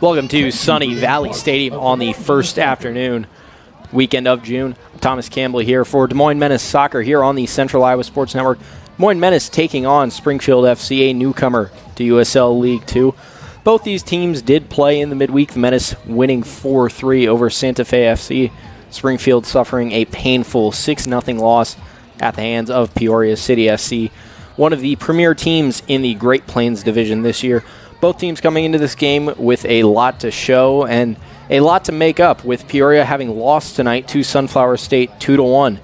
Welcome to Sunny Valley Stadium on the first afternoon weekend of June. Thomas Campbell here for Des Moines Menace Soccer here on the Central Iowa Sports Network. Des Moines Menace taking on Springfield FC, a newcomer to USL League 2. Both these teams did play in the midweek, the Menace winning 4-3 over Santa Fe FC. Springfield suffering a painful 6-0 loss at the hands of Peoria City FC, one of the premier teams in the Great Plains Division this year. Both teams coming into this game with a lot to show and a lot to make up, with Peoria having lost tonight to Sunflower State 2-1.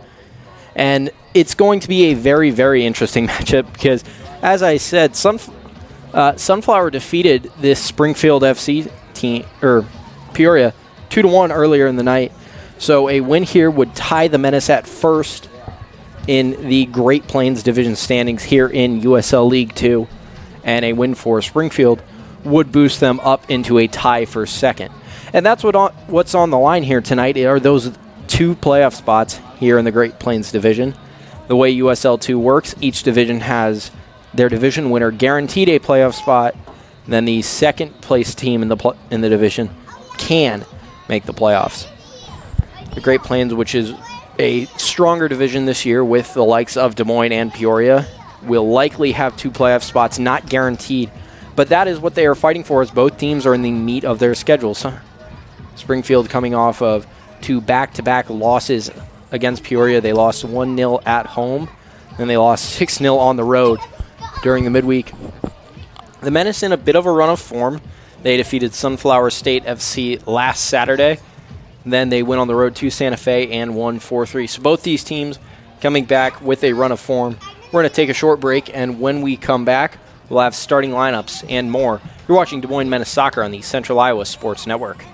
And it's going to be a very, very interesting matchup because, as I said, Sunflower defeated this Springfield FC team, or Peoria, 2-1 earlier in the night. So a win here would tie the Menace at first in the Great Plains Division standings here in USL League 2. And a win for Springfield would boost them up into a tie for second. And that's what's on the line here tonight are those two playoff spots here in the Great Plains Division. The way USL 2 works, each division has their division winner guaranteed a playoff spot. Then the second place team in the division can make the playoffs. The Great Plains, which is a stronger division this year with the likes of Des Moines and Peoria, will likely have two playoff spots, not guaranteed. But that is what they are fighting for, as both teams are in the meat of their schedules. Springfield coming off of two back-to-back losses against Peoria. They lost 1-0 at home, then they lost 6-0 on the road during the midweek. The Menace in a bit of a run of form. They defeated Sunflower State FC last Saturday. Then they went on the road to Santa Fe and won 4-3. So both these teams coming back with a run of form. We're going to take a short break, and when we come back, we'll have starting lineups and more. You're watching Des Moines Menace Soccer on the Central Iowa Sports Network.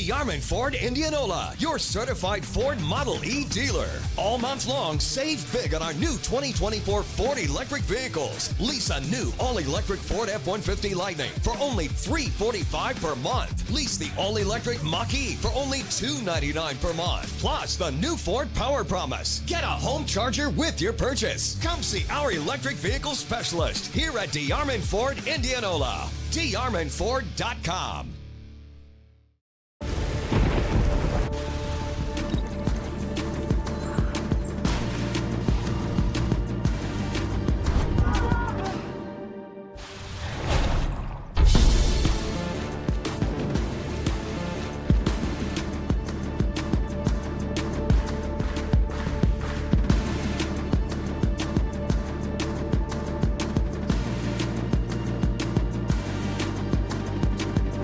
Yarman Ford Indianola, your certified Ford Model E dealer. All month long, save big on our new 2024 Ford electric vehicles. Lease a new all-electric Ford F-150 Lightning for only $345 per month. Lease the all-electric Mach-E for only $299 per month. Plus, the new Ford Power Promise. Get a home charger with your purchase. Come see our electric vehicle specialist here at Yarman Ford Indianola. DeYarmanFord.com.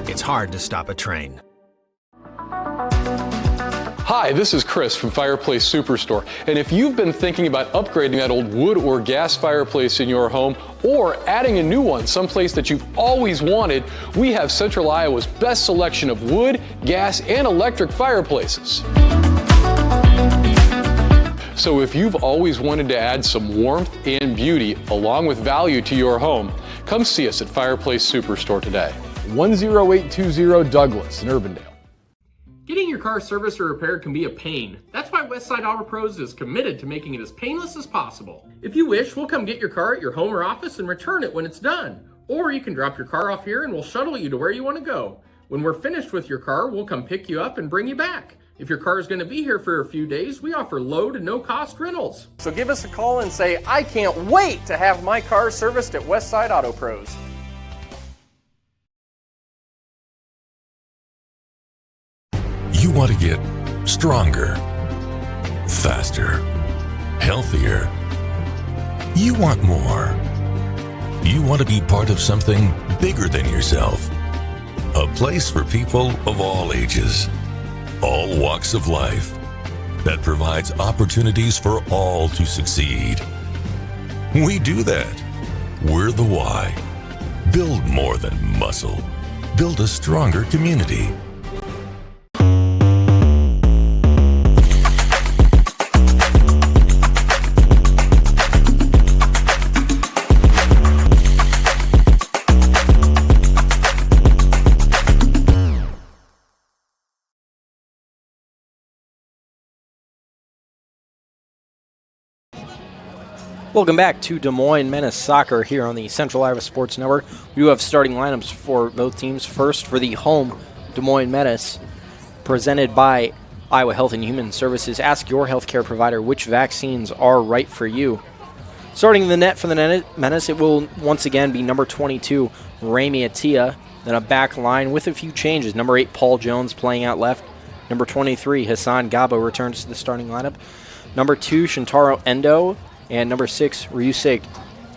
It's hard to stop a train. Hi, this is Chris from Fireplace Superstore, and if you've been thinking about upgrading that old wood or gas fireplace in your home or adding a new one someplace that you've always wanted, we have Central Iowa's best selection of wood, gas, and electric fireplaces. So if you've always wanted to add some warmth and beauty along with value to your home, come see us at Fireplace Superstore today. 10820 Douglas in Urbandale. Getting your car serviced or repaired can be a pain. That's why Westside Auto Pros is committed to making it as painless as possible. If you wish, we'll come get your car at your home or office and return it when it's done. Or you can drop your car off here and we'll shuttle you to where you want to go. When we're finished with your car, we'll come pick you up and bring you back. If your car is going to be here for a few days, we offer low to no cost rentals. So give us a call and say, I can't wait to have my car serviced at Westside Auto Pros. You want to get stronger, faster, healthier. You want more. You want to be part of something bigger than yourself. A place for people of all ages, all walks of life, that provides opportunities for all to succeed. We do that. We're the why. Build more than muscle. Build a stronger community. Welcome back to Des Moines Menace Soccer here on the Central Iowa Sports Network. We do have starting lineups for both teams. First, for the home Des Moines Menace, presented by Iowa Health and Human Services. Ask your healthcare provider which vaccines are right for you. Starting the net for the Menace, it will once again be number 22, Rami Atia. Then a back line with a few changes. Number 8, Paul Jones playing out left. Number 23, Hassan Gabo returns to the starting lineup. Number 2, Shintaro Endo. And number 6, Ryusei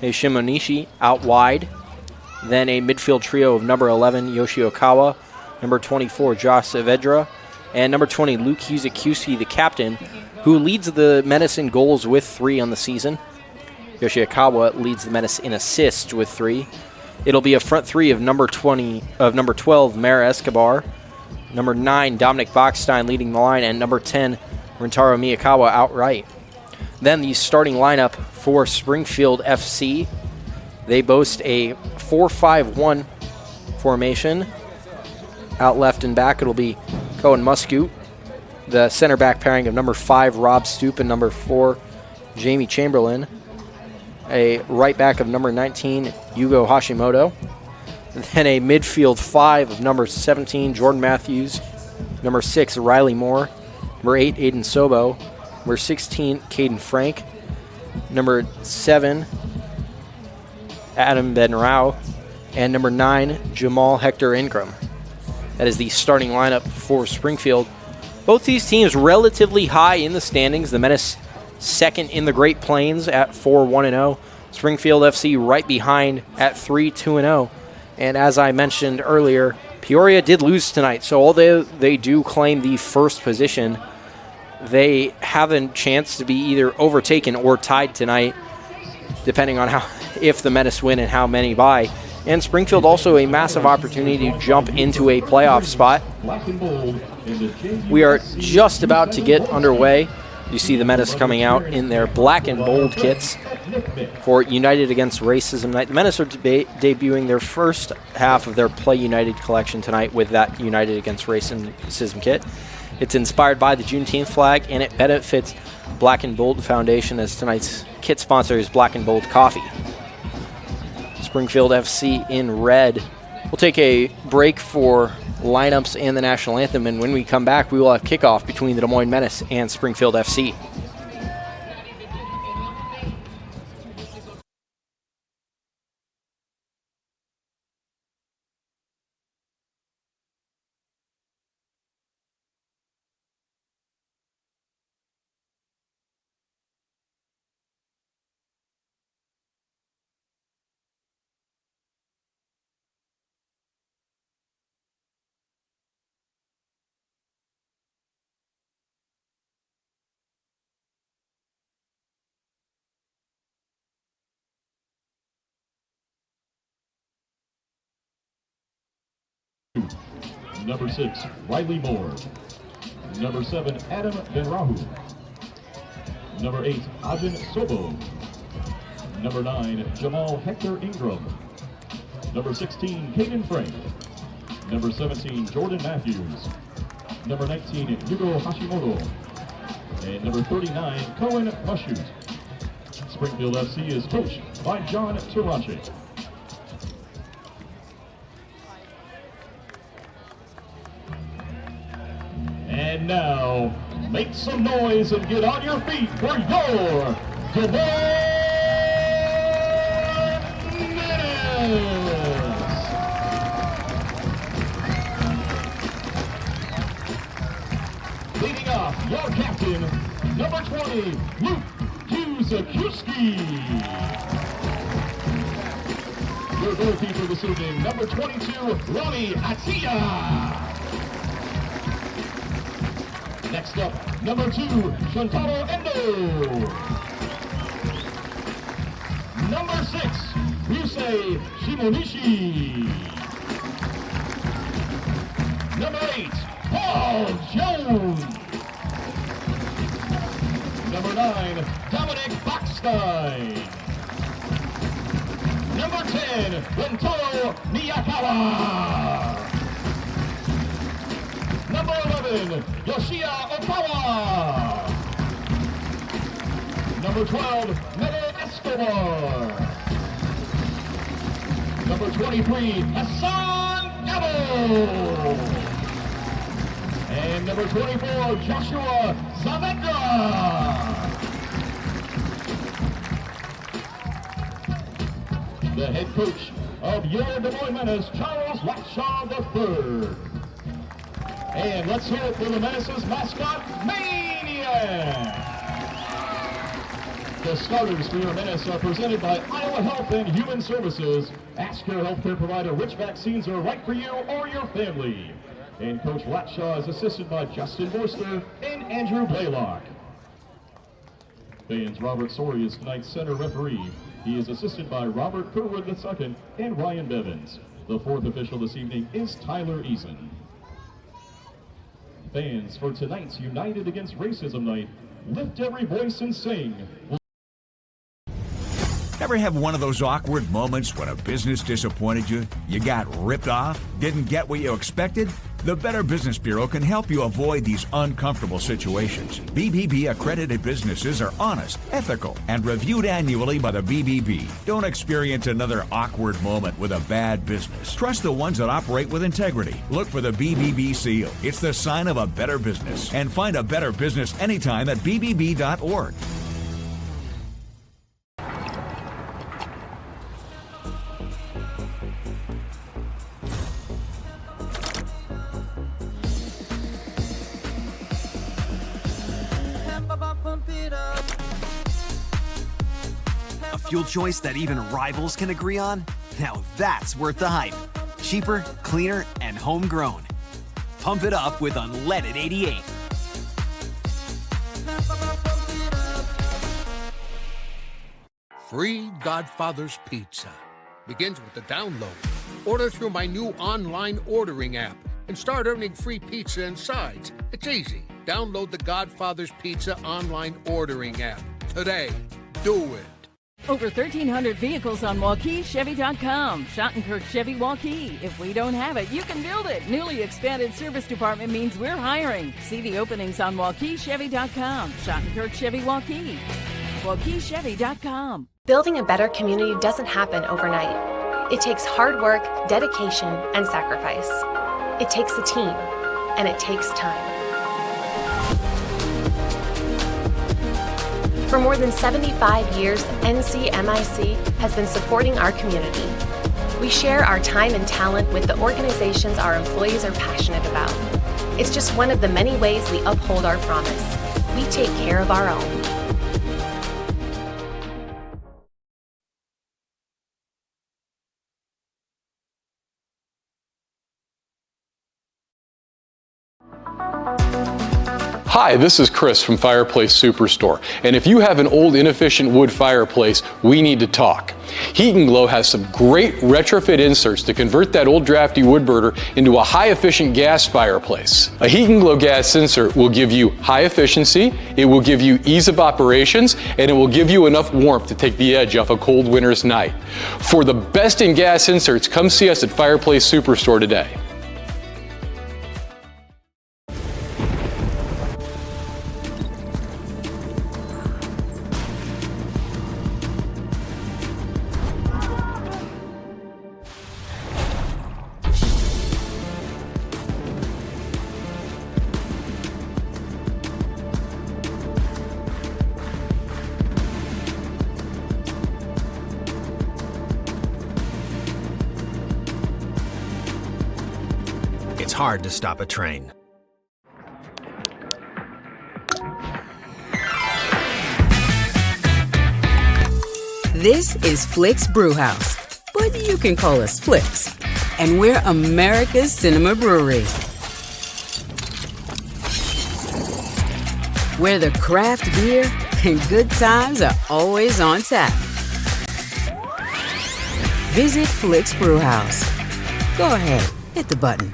Shimonishi out wide. Then a midfield trio of number 11, Yoshi Okawa, number 24, Josh Saavedra, and number 20, Luke Yuzukusi, the captain, who leads the Menace in goals with 3 on the season. Yoshi Okawa leads the Menace in assists with 3. It'll be a front 3 of number 12, Mara Escobar, number 9, Dominic Bachstein leading the line, and number 10, Rintaro Miyakawa outright. Then the starting lineup for Springfield FC. They boast a 4-5-1 formation. Out left and back, it'll be Cohen Muscoot. The center back pairing of number 5, Rob Stoop, and number 4, Jamie Chamberlain. A right back of number 19, Yugo Hashimoto. Then a midfield 5 of number 17, Jordan Matthews. Number 6, Riley Moore. Number 8, Aiden Sobo. Number 16, Caden Frank. Number 7, Adam Benrao. And number 9, Jamal Hector Ingram. That is the starting lineup for Springfield. Both these teams relatively high in the standings. The Menace second in the Great Plains at 4-1-0. Springfield FC right behind at 3-2-0. And as I mentioned earlier, Peoria did lose tonight, so although they do claim the first position, they have a chance to be either overtaken or tied tonight, depending on if the Menace win and how many by. And Springfield also a massive opportunity to jump into a playoff spot. We are just about to get underway. You see the Menace coming out in their black and bold kits for United Against Racism Night. The Menace are debuting their first half of their Play United collection tonight with that United Against Racism kit. It's inspired by the Juneteenth flag, and it benefits Black and Bold Foundation, as tonight's kit sponsor is Black and Bold Coffee. Springfield FC in red. We'll take a break for lineups and the national anthem, and when we come back, we will have kickoff between the Des Moines Menace and Springfield FC. Number 6, Riley Moore. Number 7, Adam Benrahu. Number 8, Ajin Sobo. Number 9, Jamal Hector Ingram. Number 16, Caden Frank. Number 17, Jordan Matthews. Number 19, Yugo Hashimoto. And number 39, Cohen Mushut. Springfield FC is coached by John Tarache. And now, make some noise and get on your feet for your Des Moines Menace! Leading off, your captain, number 20, Luke Kuzakuski. Your goalkeeper this evening, number 22, Ronnie Atiyah. Next up, number 2, Shantaro Endo. Number 6, Ryusei Shimonishi. Number 8, Paul Jones. Number 9, Dominic Bachstein. Number 10, Rentaro Miyakawa. Number 11, Yoshia Okawa. Number 12, Mede Escobar. Number 23, Hassan Ebo. And number 24, Joshua Saavedra. The head coach of your Des Moines Menace, Charles Latshaw III. And let's hear it for the Menace's mascot, Maniac! The starters for your Menace are presented by Iowa Health and Human Services. Ask your healthcare provider which vaccines are right for you or your family. And Coach Latshaw is assisted by Justin Borster and Andrew Blaylock. Fans, Robert Sori is tonight's center referee. He is assisted by Robert Kerwood II and Ryan Bevins. The fourth official this evening is Tyler Eason. Fans, for tonight's United Against Racism Night, lift every voice and sing. Ever have one of those awkward moments when a business disappointed you? You got ripped off? Didn't get what you expected? The Better Business Bureau can help you avoid these uncomfortable situations. BBB accredited businesses are honest, ethical, and reviewed annually by the BBB. Don't experience another awkward moment with a bad business. Trust the ones that operate with integrity. Look for the BBB seal. It's the sign of a better business. And find a better business anytime at bbb.org. fuel choice that even rivals can agree on? Now that's worth the hype. Cheaper, cleaner, and homegrown. Pump it up with unleaded 88. Free Godfather's Pizza begins with the download. Order through my new online ordering app and start earning free pizza and sides. It's easy. Download the Godfather's Pizza online ordering app today. Do it. Over 1,300 vehicles on WaukeeChevy.com. Schottenkirk Chevy Waukee. If we don't have it, you can build it. Newly expanded service department means we're hiring. See the openings on WaukeeChevy.com. Schottenkirk Chevy Waukee. WaukeeChevy.com. Building a better community doesn't happen overnight. It takes hard work, dedication, and sacrifice. It takes a team, and it takes time. For more than 75 years, NCMIC has been supporting our community. We share our time and talent with the organizations our employees are passionate about. It's just one of the many ways we uphold our promise. We take care of our own. Hi, this is Chris from Fireplace Superstore, and if you have an old inefficient wood fireplace, we need to talk. Heat & Glow has some great retrofit inserts to convert that old drafty wood burner into a high-efficient gas fireplace. A Heat & Glow gas insert will give you high efficiency, it will give you ease of operations, and it will give you enough warmth to take the edge off a cold winter's night. For the best in gas inserts, come see us at Fireplace Superstore today. It's hard to stop a train. This is Flick's Brewhouse, but you can call us Flicks. And we're America's Cinema Brewery, where the craft beer and good times are always on tap. Visit Flick's Brewhouse. Go ahead, hit the button.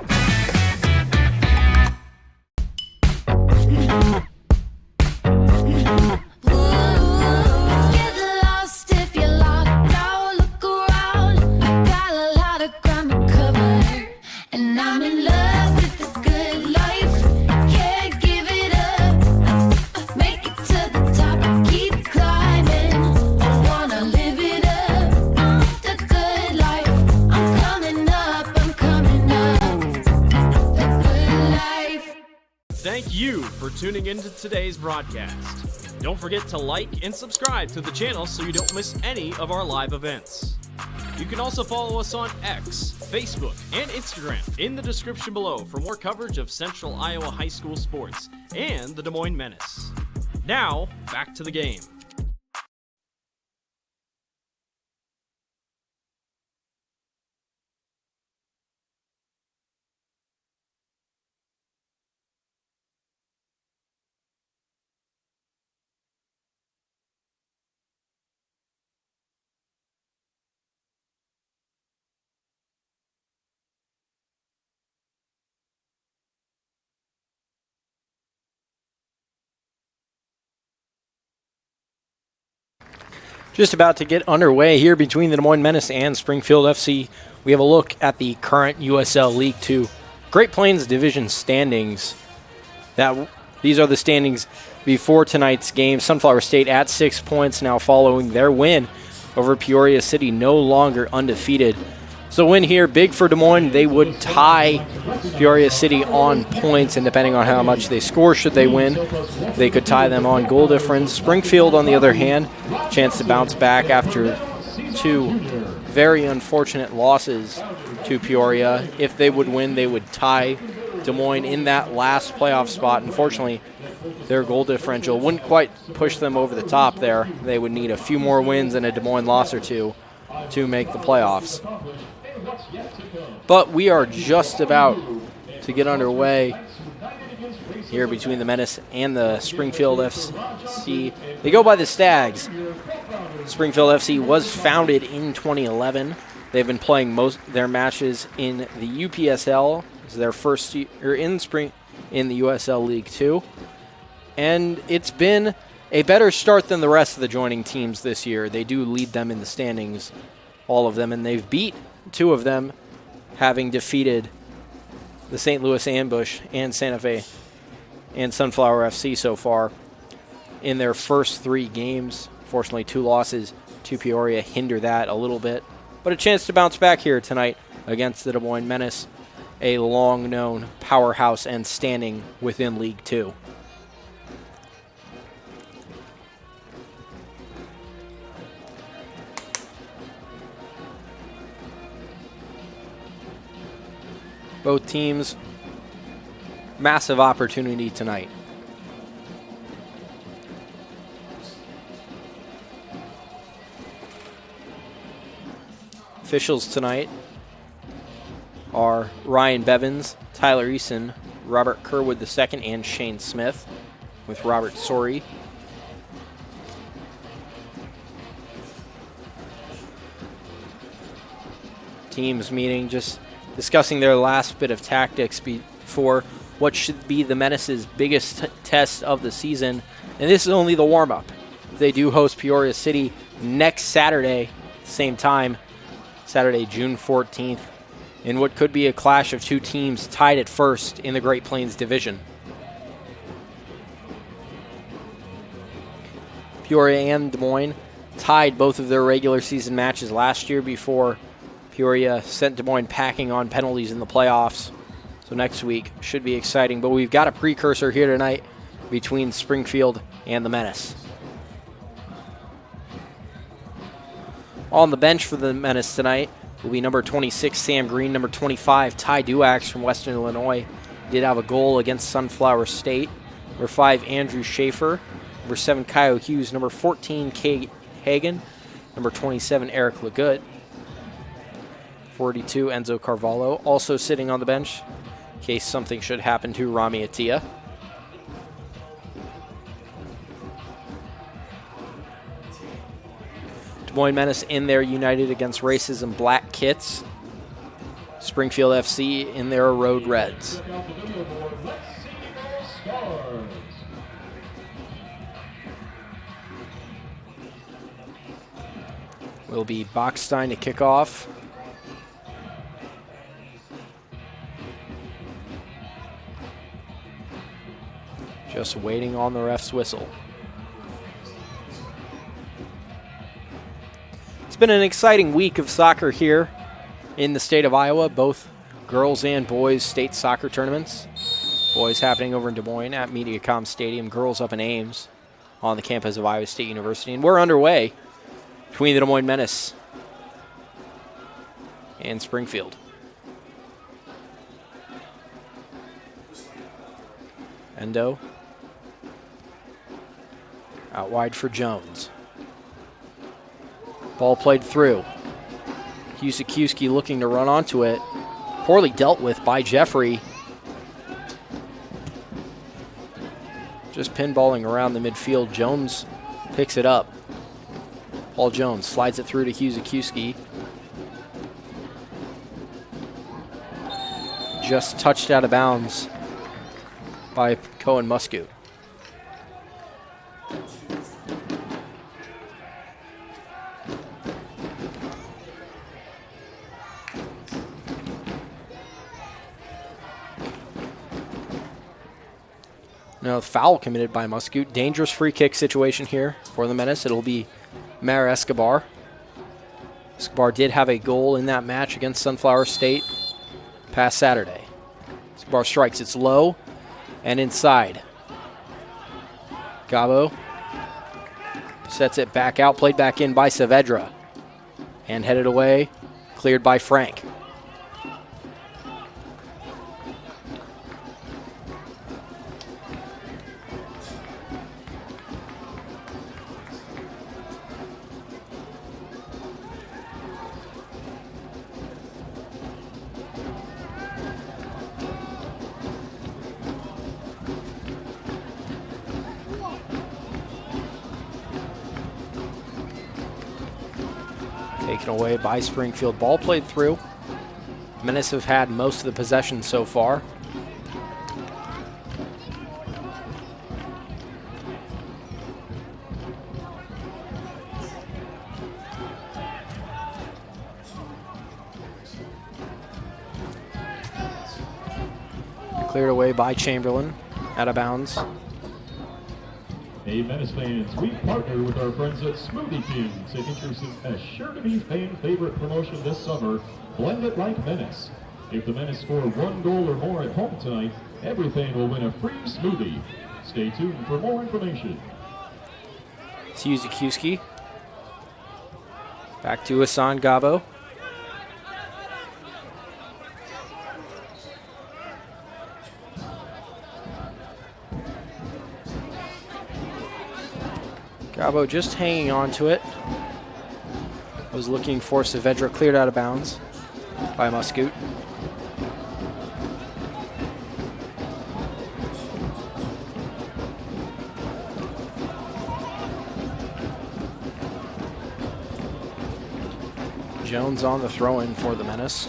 Thank you for tuning into today's broadcast. Don't forget to like and subscribe to the channel so you don't miss any of our live events. You can also follow us on X, Facebook, and Instagram in the description below for more coverage of Central Iowa high school sports and the Des Moines Menace. Now, back to the game. Just about to get underway here between the Des Moines Menace and Springfield FC. We have a look at the current USL League 2 Great Plains Division standings. These are the standings before tonight's game. Sunflower State at 6 points now following their win over Peoria City, no longer undefeated. So win here, big for Des Moines. They would tie Peoria City on points, and depending on how much they score should they win, they could tie them on goal difference. Springfield, on the other hand, chance to bounce back after two very unfortunate losses to Peoria. If they would win, they would tie Des Moines in that last playoff spot. Unfortunately, Des their goal differential. Wouldn't quite push them over the top there. They would need a few more wins and a Des Moines loss or two to make the playoffs. But we are just about to get underway here between the Menace and the Springfield FC. They go by the Stags. Springfield FC was founded in 2011. They've been playing most their matches in the UPSL. It's their first year in the USL League 2. And it's been a better start than the rest of the joining teams this year. They do lead them in the standings, all of them, and they've beat 2 of them, having defeated the St. Louis Ambush and Santa Fe and Sunflower FC so far in their first 3 games. Fortunately, 2 losses to Peoria hinder that a little bit. But a chance to bounce back here tonight against the Des Moines Menace, a long-known powerhouse and standing within League 2. Both teams, massive opportunity tonight. Officials tonight are Ryan Bevins, Tyler Eason, Robert Kerwood II, and Shane Smith, with Robert Sorey. Teams meeting, just discussing their last bit of tactics before what should be the Menace's biggest test of the season. And this is only the warm-up. They do host Peoria City next Saturday, same time, Saturday, June 14th, in what could be a clash of 2 teams tied at first in the Great Plains Division. Peoria and Des Moines tied both of their regular season matches last year before Peoria sent Des Moines packing on penalties in the playoffs. So next week should be exciting. But we've got a precursor here tonight between Springfield and the Menace. On the bench for the Menace tonight will be number 26, Sam Green, number 25, Ty Duax from Western Illinois. Did have a goal against Sunflower State. Number 5, Andrew Schaefer. Number 7, Kyle Hughes. Number 14, Kate Hagan. Number 27, Eric Legut. 42, Enzo Carvalho, also sitting on the bench in case something should happen to Rami Attia. Des Moines Menace in their United Against Racism black kits. Springfield FC in their Road Reds. Will be Bachstein to kick off. Just waiting on the ref's whistle. It's been an exciting week of soccer here in the state of Iowa, both girls and boys state soccer tournaments. Boys happening over in Des Moines at Mediacom Stadium, girls up in Ames on the campus of Iowa State University. And we're underway between the Des Moines Menace and Springfield. Endo. Out wide for Jones. Ball played through. Husikiewski looking to run onto it. Poorly dealt with by Jeffrey. Just pinballing around the midfield. Jones picks it up. Paul Jones slides it through to Husikiewski. Just touched out of bounds by Cohen Muscoot. Now, foul committed by Muscoot. Dangerous free kick situation here for the Menace. It'll be Mayor Escobar. Escobar did have a goal in that match against Sunflower State past Saturday. Escobar strikes. It's low and inside. Gabo sets it back out. Played back in by Saavedra. And headed away. Cleared by Frank. Taken away by Springfield. Ball played through. Menace have had most of the possession so far. Cleared away by Chamberlain, out of bounds. Hey, Menace fans, we partner with our friends at Smoothie King to introduce a sure-to-be fan favorite promotion this summer, Blend It Like Menace. If the Menace score 1 goal or more at home tonight, every fan will win a free smoothie. Stay tuned for more information. It's Yuzukiuski. Back to Hassan Gabo. Gabo just hanging on to it. Was looking for Saavedra, cleared out of bounds by Muscoot. Jones on the throw-in for the Menace.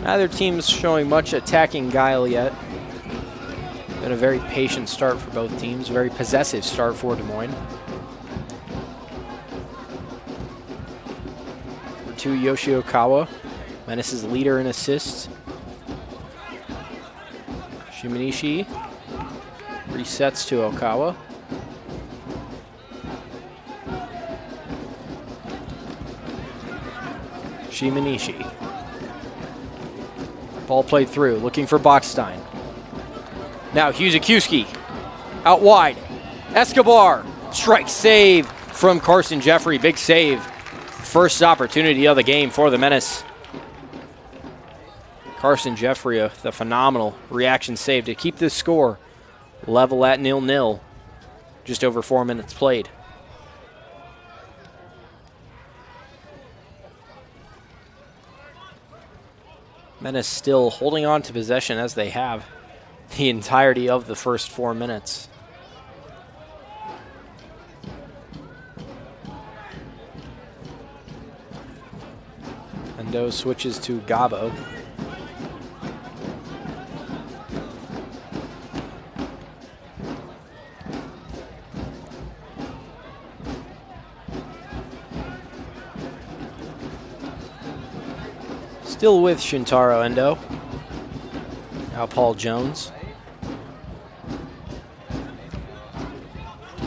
Neither team's showing much attacking guile yet. Been a very patient start for both teams, a very possessive start for Des Moines. To Yoshiokawa, Menace's leader in assists. Shimanishi resets to Okawa. Shimanishi. Ball played through, looking for Bachstein. Now Yuzukiuski, out wide. Escobar, strike save from Carson Jeffrey, big save. First opportunity of the game for the Menace. Carson Jeffrey, the phenomenal reaction save to keep this score level at 0-0. Just over 4 minutes played. Menace still holding on to possession as they have the entirety of the first 4 minutes. Endo switches to Gabo. Still with Shintaro Endo. Now Paul Jones.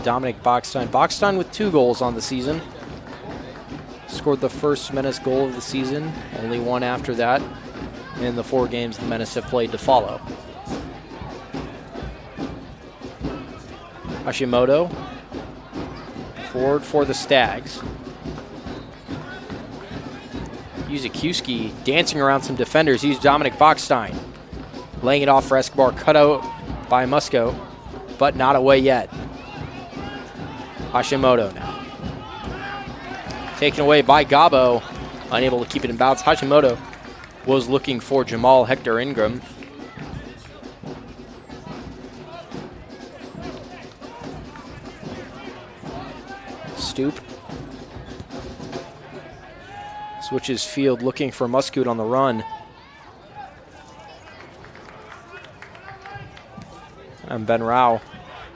Dominic Bachstein. Bachstein with 2 goals on the season. Scored the first Menace goal of the season. Only one after that in the 4 games the Menace have played to follow. Hashimoto. Forward for the Stags. Yuzukiuski dancing around some defenders. He's Dominic Bachstein. Laying it off for Escobar. Cut out by Musco, but not away yet. Hashimoto now. Taken away by Gabo. Unable to keep it in bounds. Hashimoto was looking for Jamal Hector Ingram. Stoop. Switches field, looking for Muscoot on the run. And Ben Rao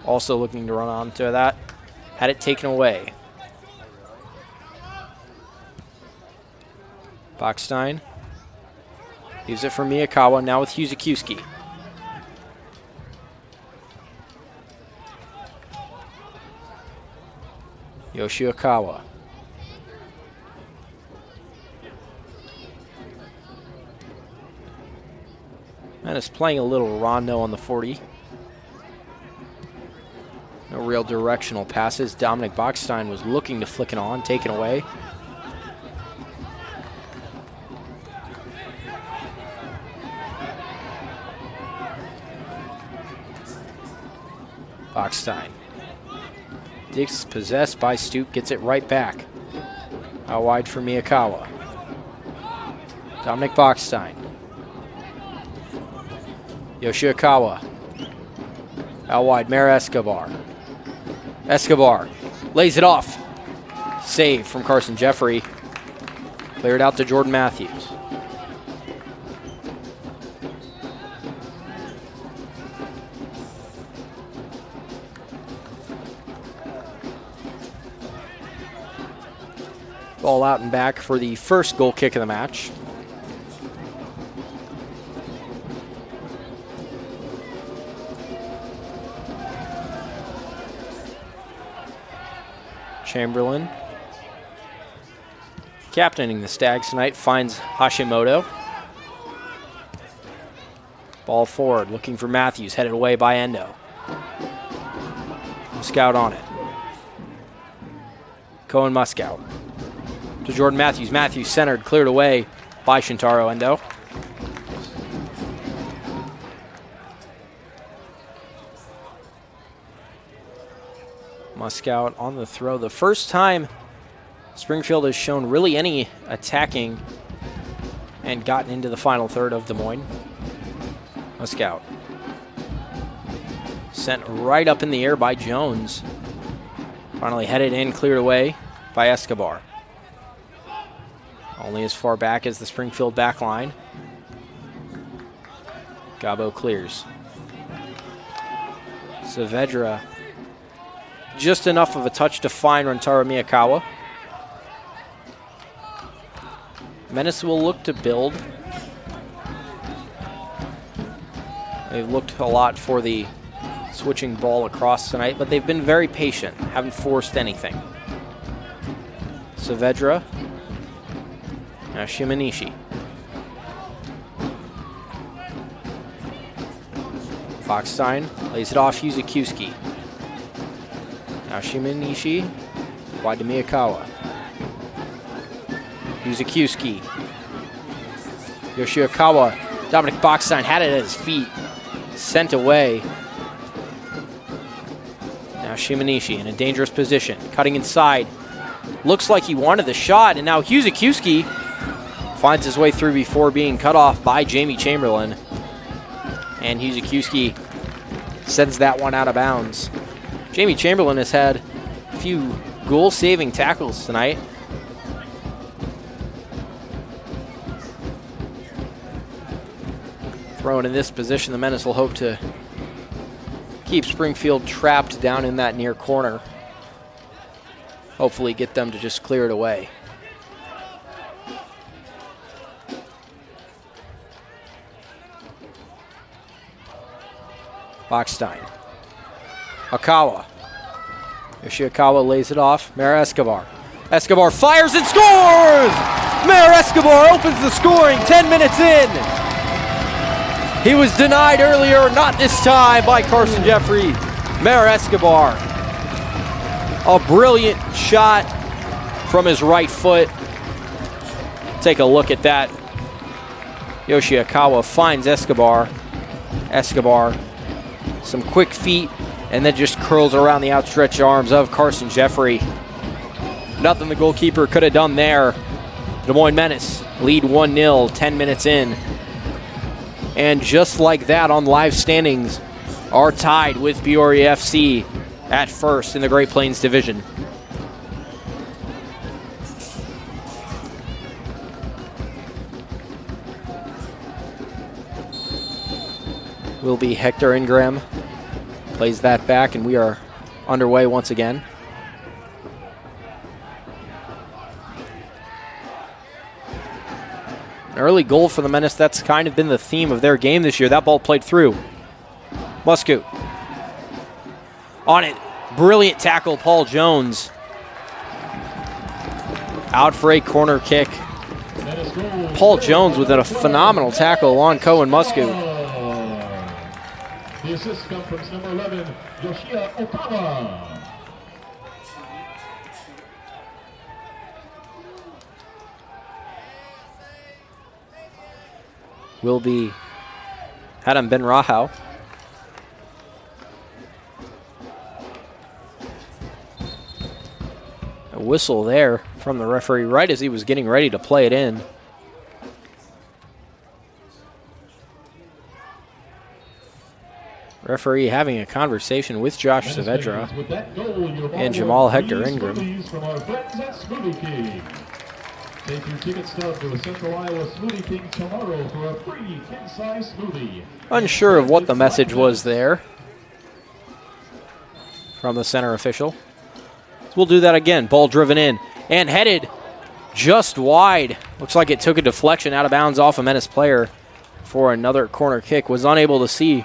also looking to run onto that. Had it taken away. Bachstein leaves it for Miyakawa, now with Yuzukiuski. Yoshiokawa. Menace playing a little rondo on the 40. No real directional passes. Dominic Bachstein was looking to flick it on, taken away. Bachstein. Dispossessed by Stoop, gets it right back. Out wide for Miyakawa. Dominic Bachstein. Yoshikawa. Out wide, Mara Escobar. Escobar lays it off. Save from Carson Jeffrey. Cleared out to Jordan Matthews. Ball out and back for the first goal kick of the match. Chamberlain, captaining the Stags tonight, finds Hashimoto. Ball forward, looking for Matthews, headed away by Endo. Scout on it. Cohen Muscout to Jordan Matthews. Matthews centered, cleared away by Shintaro Endo. Muscout on the throw. The first time Springfield has shown really any attacking and gotten into the final third of Des Moines. Muscout sent right up in the air by Jones. Finally headed in, cleared away by Escobar. Only as far back as the Springfield back line. Gabo clears. Saavedra, just enough of a touch to find Rantaro Miyakawa. Menace will look to build. They've looked a lot for the switching ball across tonight, but they've been very patient, haven't forced anything. Saavedra. Now Shimanishi. Foxstein lays it off Yuzukiuski. Now Shimanishi, wide to Miyakawa. Yuzukiuski. Yoshikawa. Dominic Bockstein had it at his feet. Sent away. Now Shimanishi in a dangerous position. Cutting inside. Looks like he wanted the shot, and now Yuzukiuski finds his way through before being cut off by Jamie Chamberlain. And Yuzukiuski sends that one out of bounds. Jamie Chamberlain has had a few goal-saving tackles tonight. Thrown in this position, the Menace will hope to keep Springfield trapped down in that near corner. Hopefully get them to just clear it away. Bockstein. Akawa. Yoshikawa lays it off. Mara Escobar. Escobar fires and scores! Mara Escobar opens the scoring 10 minutes in. He was denied earlier, not this time by Carson Jeffrey. Mara Escobar. A brilliant shot from his right foot. Take a look at that. Yoshikawa finds Escobar. Escobar, some quick feet, and then just curls around the outstretched arms of Carson Jeffrey. Nothing the goalkeeper could have done there. Des Moines Menace lead 1-0, 10 minutes in. And just like that, on live standings, are tied with Peoria FC at first in the Great Plains Division. Will be Hector Ingram. Plays that back, and we are underway once again. An early goal for the Menace. That's kind of been the theme of their game this year. That ball played through. Muscoot. On it. Brilliant tackle, Paul Jones. Out for a corner kick. Paul Jones with a phenomenal tackle on Cohen Muscoot. The assist comes from number 11, Yoshia Okawa. Will be Adam Ben Rahau. A whistle there from the referee right as he was getting ready to play it in. Referee having a conversation with Josh Saavedra and Jamal Hector Ingram. Take your ticket stub to a Central Iowa Smoothie King tomorrow for a free king-size smoothie. Unsure of what the message was there from the center official. We'll do that again. Ball driven in and headed just wide. Looks like it took a deflection out of bounds off a Menace player for another corner kick. Was unable to see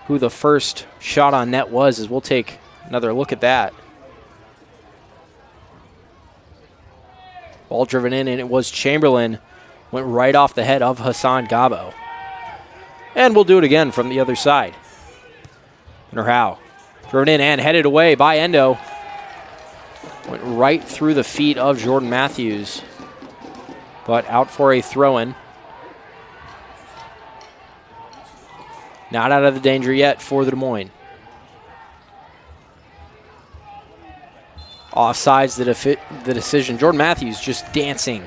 who the first shot on net was, as we'll take another look at that. Ball driven in, and it was Chamberlain. Went right off the head of Hassan Gabo. And we'll do it again from the other side. Howe driven in and headed away by Endo. Went right through the feet of Jordan Matthews, but out for a throw-in. Not out of the danger yet for the Des Moines. Offsides the decision. Jordan Matthews just dancing,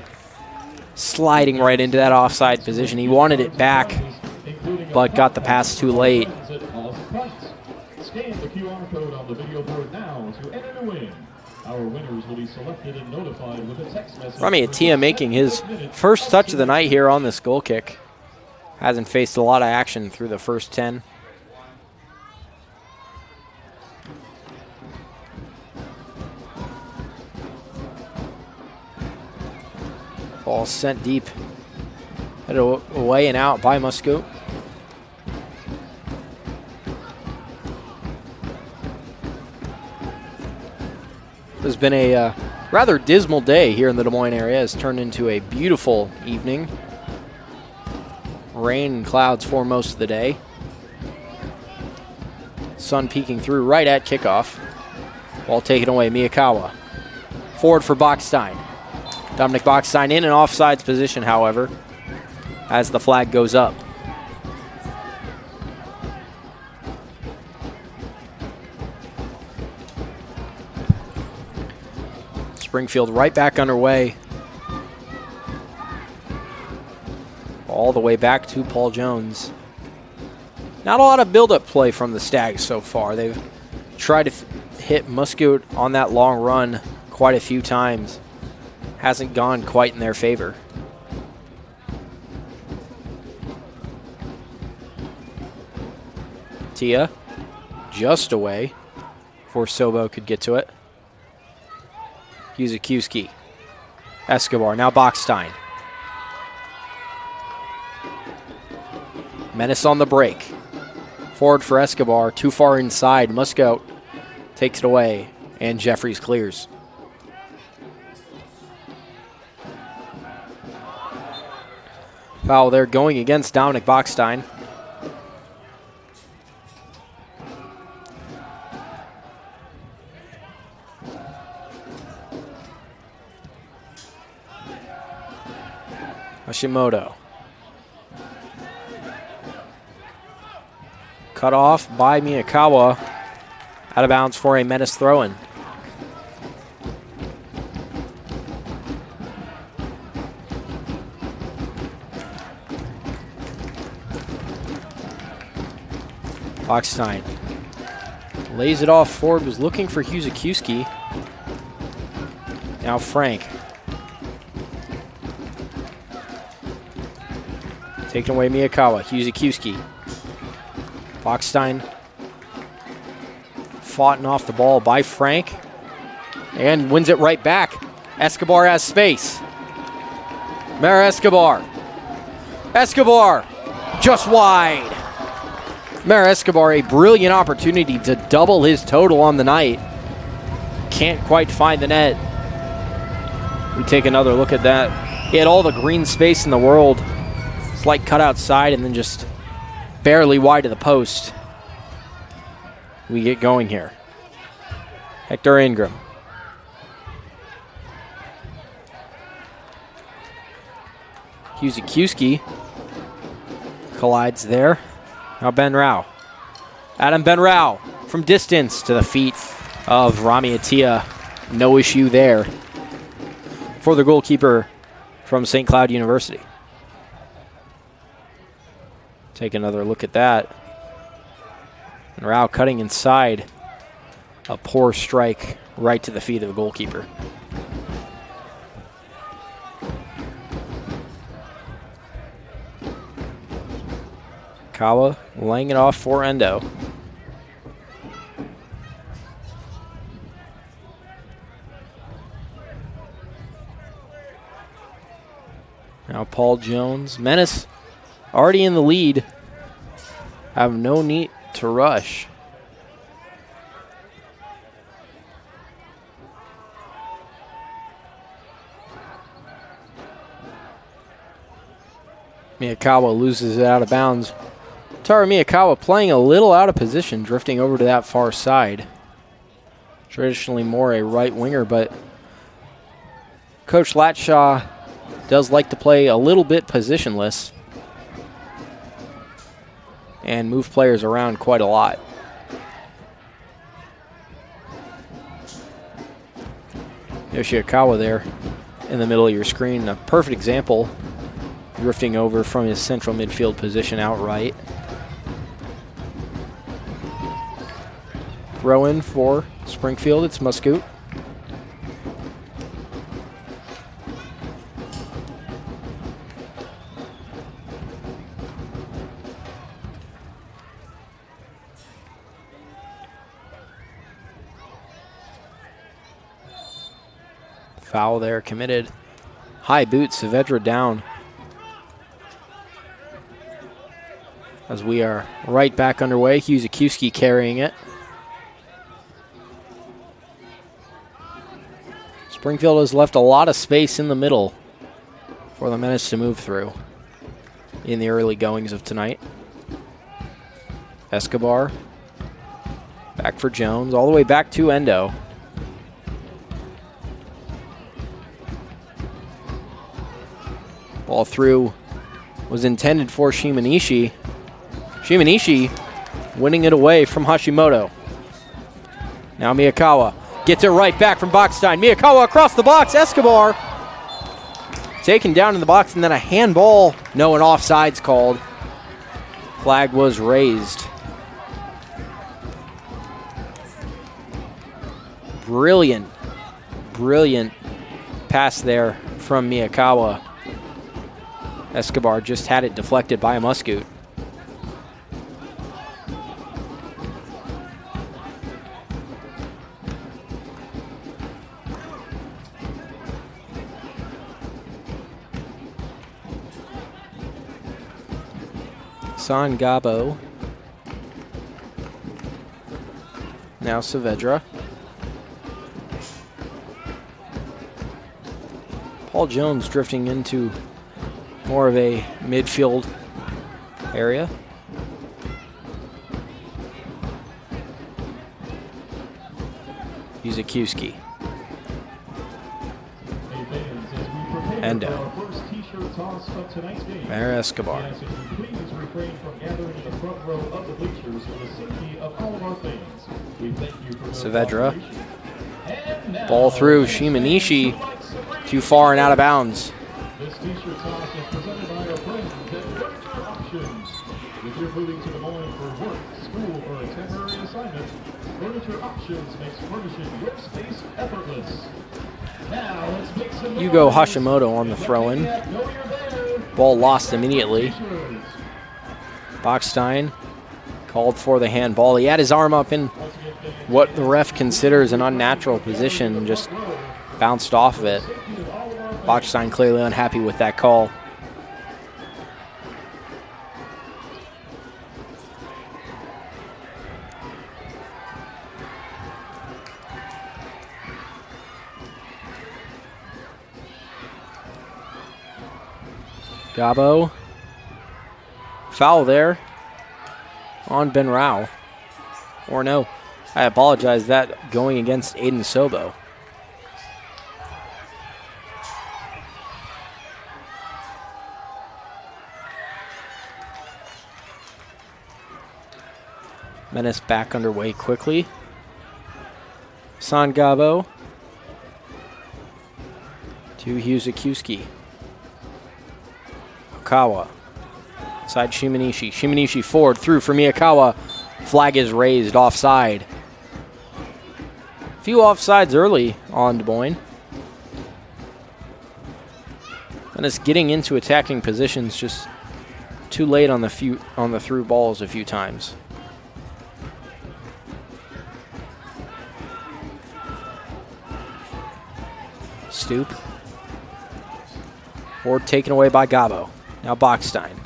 sliding right into that offside position. He wanted it back, but got the pass too late. Scan the QR code on the video board now to enter to win. Our winners will be selected and notified with a text message. Rami Atia making his first touch of the night here on this goal kick. Hasn't faced a lot of action through the first 10. Ball sent deep. Headed away and out by Muscoot. It's been a rather dismal day here in the Des Moines area. It's turned into a beautiful evening. Rain and clouds for most of the day. Sun peeking through right at kickoff. Ball taken away, Miyakawa. Forward for Bachstein. Dominic Bachstein in an offsides position, however, as the flag goes up. Springfield right back underway. All the way back to Paul Jones. Not a lot of build-up play from the Stags so far. They've tried to hit Muscoot on that long run quite a few times. Hasn't gone quite in their favor. Tia just away before Sobo could get to it. Yuzakiewski. Escobar, now Bachstein. Menace on the break. Forward for Escobar, too far inside. Muscout takes it away, and Jeffries clears. Foul there going against Dominic Bachstein. Hashimoto. Cut off by Miyakawa. Out of bounds for a Menace throw-in. Bachstein lays it off forward, was looking for Yuzakiewski. Now Frank. Taking away Miyakawa, Yuzakiewski. Bachstein fought off the ball by Frank and wins it right back. Escobar has space. Mara Escobar. Escobar just wide. Mara Escobar, a brilliant opportunity to double his total on the night. Can't quite find the net. We take another look at that. He had all the green space in the world. Slight cut outside and then just barely wide of the post. We get going here. Hector Ingram. Yuzakiewski collides there. Now Ben Rao. Adam Ben Rao from distance to the feet of Rami Atia. No issue there for the goalkeeper from St. Cloud University. Take another look at that. And Rao cutting inside. A poor strike right to the feet of the goalkeeper. Kawa laying it off for Endo. Now Paul Jones. Menace already in the lead. Have no need to rush. Miyakawa loses it out of bounds. Tara Miyakawa playing a little out of position, drifting over to that far side. Traditionally more a right winger, but Coach Latshaw does like to play a little bit positionless and move players around quite a lot. Yoshikawa there in the middle of your screen, a perfect example, drifting over from his central midfield position outright. Throw in for Springfield, it's Muscoot. Foul there committed. High boot, Saavedra down. As we are right back underway, Huzakowski carrying it. Springfield has left a lot of space in the middle for the Menace to move through in the early goings of tonight. Escobar back for Jones, all the way back to Endo. Ball through was intended for Shimanishi. Shimanishi winning it away from Hashimoto. Now Miyakawa gets it right back from Bachstein. Miyakawa across the box. Escobar taken down in the box, and then a handball. No, an offside's called. Flag was raised. Brilliant pass there from Miyakawa. Escobar just had it deflected by a Muscoot. San Gabo. Now Saavedra. Paul Jones drifting into more of a midfield area. Yuzakowski. Endo. Mayor Escobar. Saavedra. Ball through. Shimanishi too far and out of bounds. This t-shirt toss is presented by our friends at Furniture Options. If you're moving to Des Moines for work, school, or a temporary assignment, Furniture Options makes furnishing your space effortless. Now let's make some Yugo Hashimoto on the throw-in. Ball lost immediately. Bachstein called for the handball. He had his arm up in what the ref considers an unnatural position, just bounced off of it. Bachstein clearly unhappy with that call. Gabo. Foul there on Ben Rao. Or no, I apologize, that going against Aiden Sobo. Menace back underway quickly. San Gabo to Huzakowski. Okawa. Side Shimanishi. Shimanishi forward through for Miyakawa. Flag is raised, offside. A few offsides early on Des Moines. And it's getting into attacking positions, just too late on the through balls a few times. Stoop. Forward taken away by Gabo. Now Bachstein.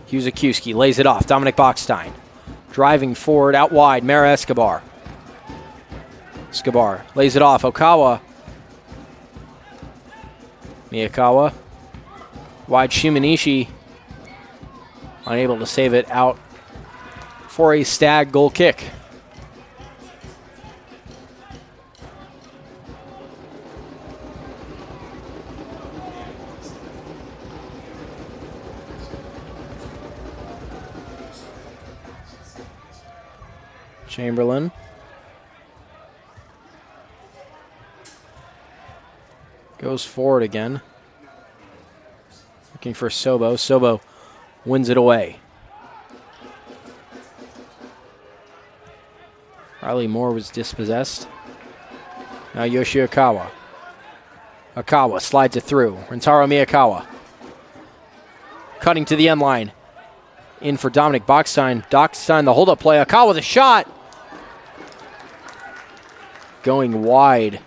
Huzakiewski lays it off. Dominic Bachstein. Driving forward out wide. Mara Escobar. Escobar lays it off. Okawa. Miyakawa. Wide Shimanishi. Unable to save it out for a Stag goal kick. Chamberlain. Goes forward again. Looking for Sobo. Sobo wins it away. Riley Moore was dispossessed. Now Yoshi Akawa. Akawa slides it through. Rentaro Miyakawa. Cutting to the end line. In for Dominic Bachstein. Bachstein, the hold-up play. Akawa, the shot. Going wide.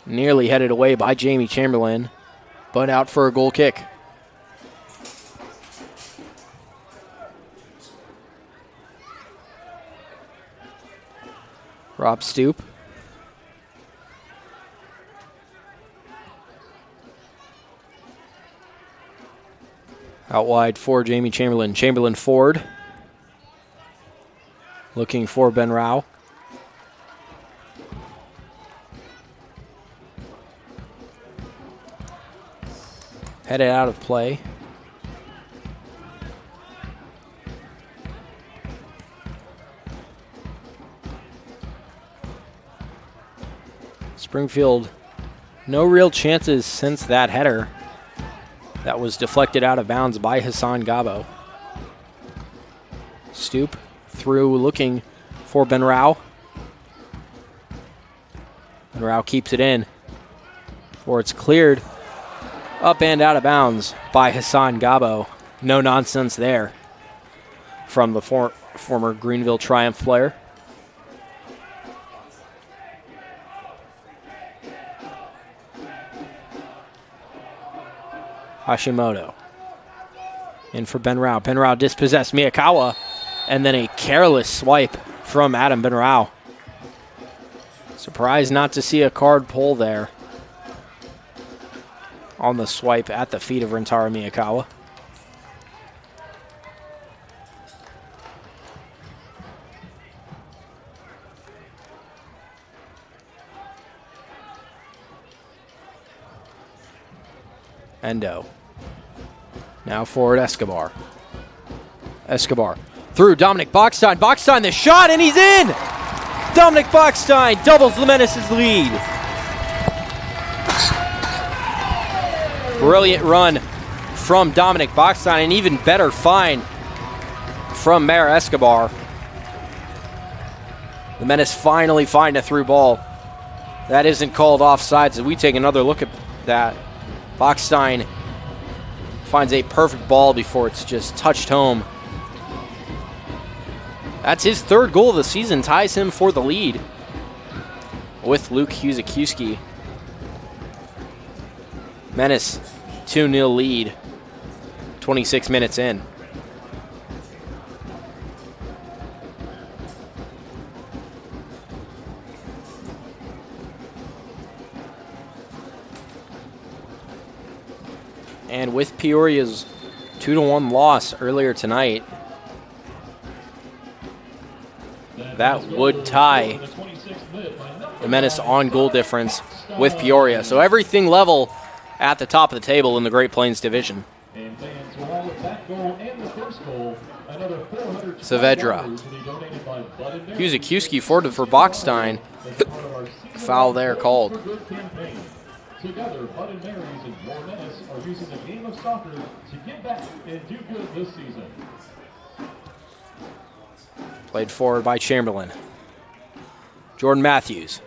Nearly headed away by Jamie Chamberlain, but out for a goal kick. Rob Stoop. Out wide for Jamie Chamberlain. Chamberlain forward. Looking for Ben Rao. Headed out of play. Springfield, no real chances since that header that was deflected out of bounds by Hassan Gabo. Stoop through, looking for Ben Rao. Ben Rao keeps it in before it's cleared. Up and out of bounds by Hassan Gabo. No nonsense there from the former Greenville Triumph player. Hashimoto. In for Ben Rao. Ben Rao dispossessed Miyakawa. And then a careless swipe from Adam Ben Rao. Surprised not to see a card pull there on the swipe at the feet of Rentaro Miyakawa. Endo. Now forward Escobar. Escobar through Dominic Bachstein. Bachstein the shot, and he's in! Dominic Bachstein doubles the Menace's lead. Brilliant run from Dominic Bachstein, and even better find from Mara Escobar. The Menace finally find a through ball. That isn't called offside, so we take another look at that. Bachstein finds a perfect ball before it's just touched home. That's his third goal of the season, ties him for the lead with Luke Huzakiewski. Menace, 2-0 lead, 26 minutes in. And with Peoria's 2-1 loss earlier tonight, that would tie the Menace on goal difference with Peoria. So everything level at the top of the table in the Great Plains Division. Saavedra. Huzakiewski forward for Bachstein. Foul there called. Together, Bud and Mary's and your Menace are using the game of soccer to give back and do good this season. Played forward by Chamberlain. Jordan Matthews.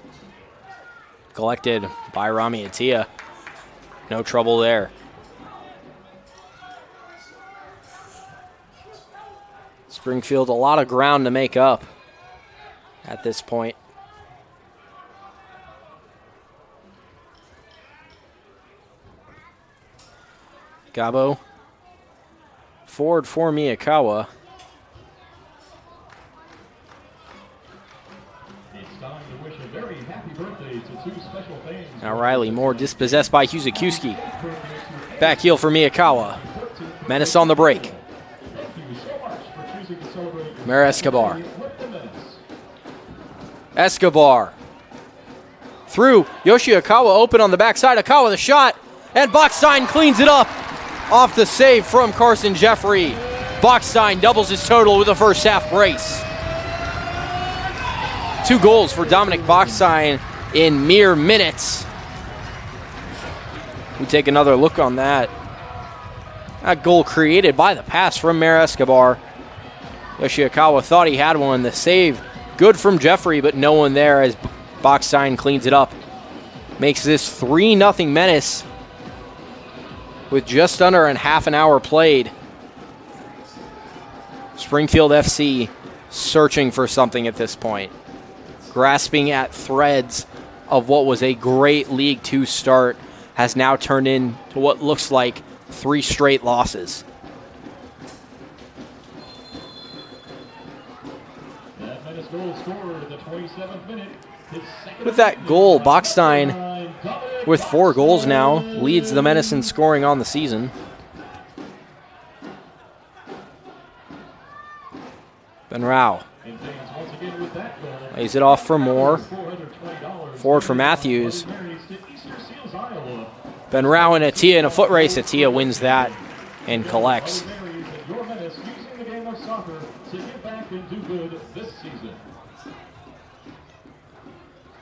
Collected by Rami Attia. No trouble there. Springfield, a lot of ground to make up at this point. Gabo. Forward for Miyakawa. Now Riley Moore dispossessed by Huzakowski. Back heel for Miyakawa. Menace on the break. Mer Escobar. Escobar. Through. Yoshikawa open on the backside. Akawa the shot. And Bachstein cleans it up. Off the save from Carson Jeffrey. Bachstein doubles his total with a first half brace. 2 goals for Dominic Bachstein in mere minutes. We take another look on that. That goal created by the pass from Mer Escobar. Yoshikawa thought he had one. The save good from Jeffrey, but no one there as Bachstein cleans it up. Makes this 3-0 Menace with just under half an hour played. Springfield FC searching for something at this point. Grasping at threads of what was a great League 2 start has now turned into what looks like 3 straight losses. With that goal, Bachstein, with 4 goals now, leads the Menace in scoring on the season. Ben Rao lays it off for Moore. Forward for Matthews. Ben Rao and Attia in a foot race. Attia wins that and collects.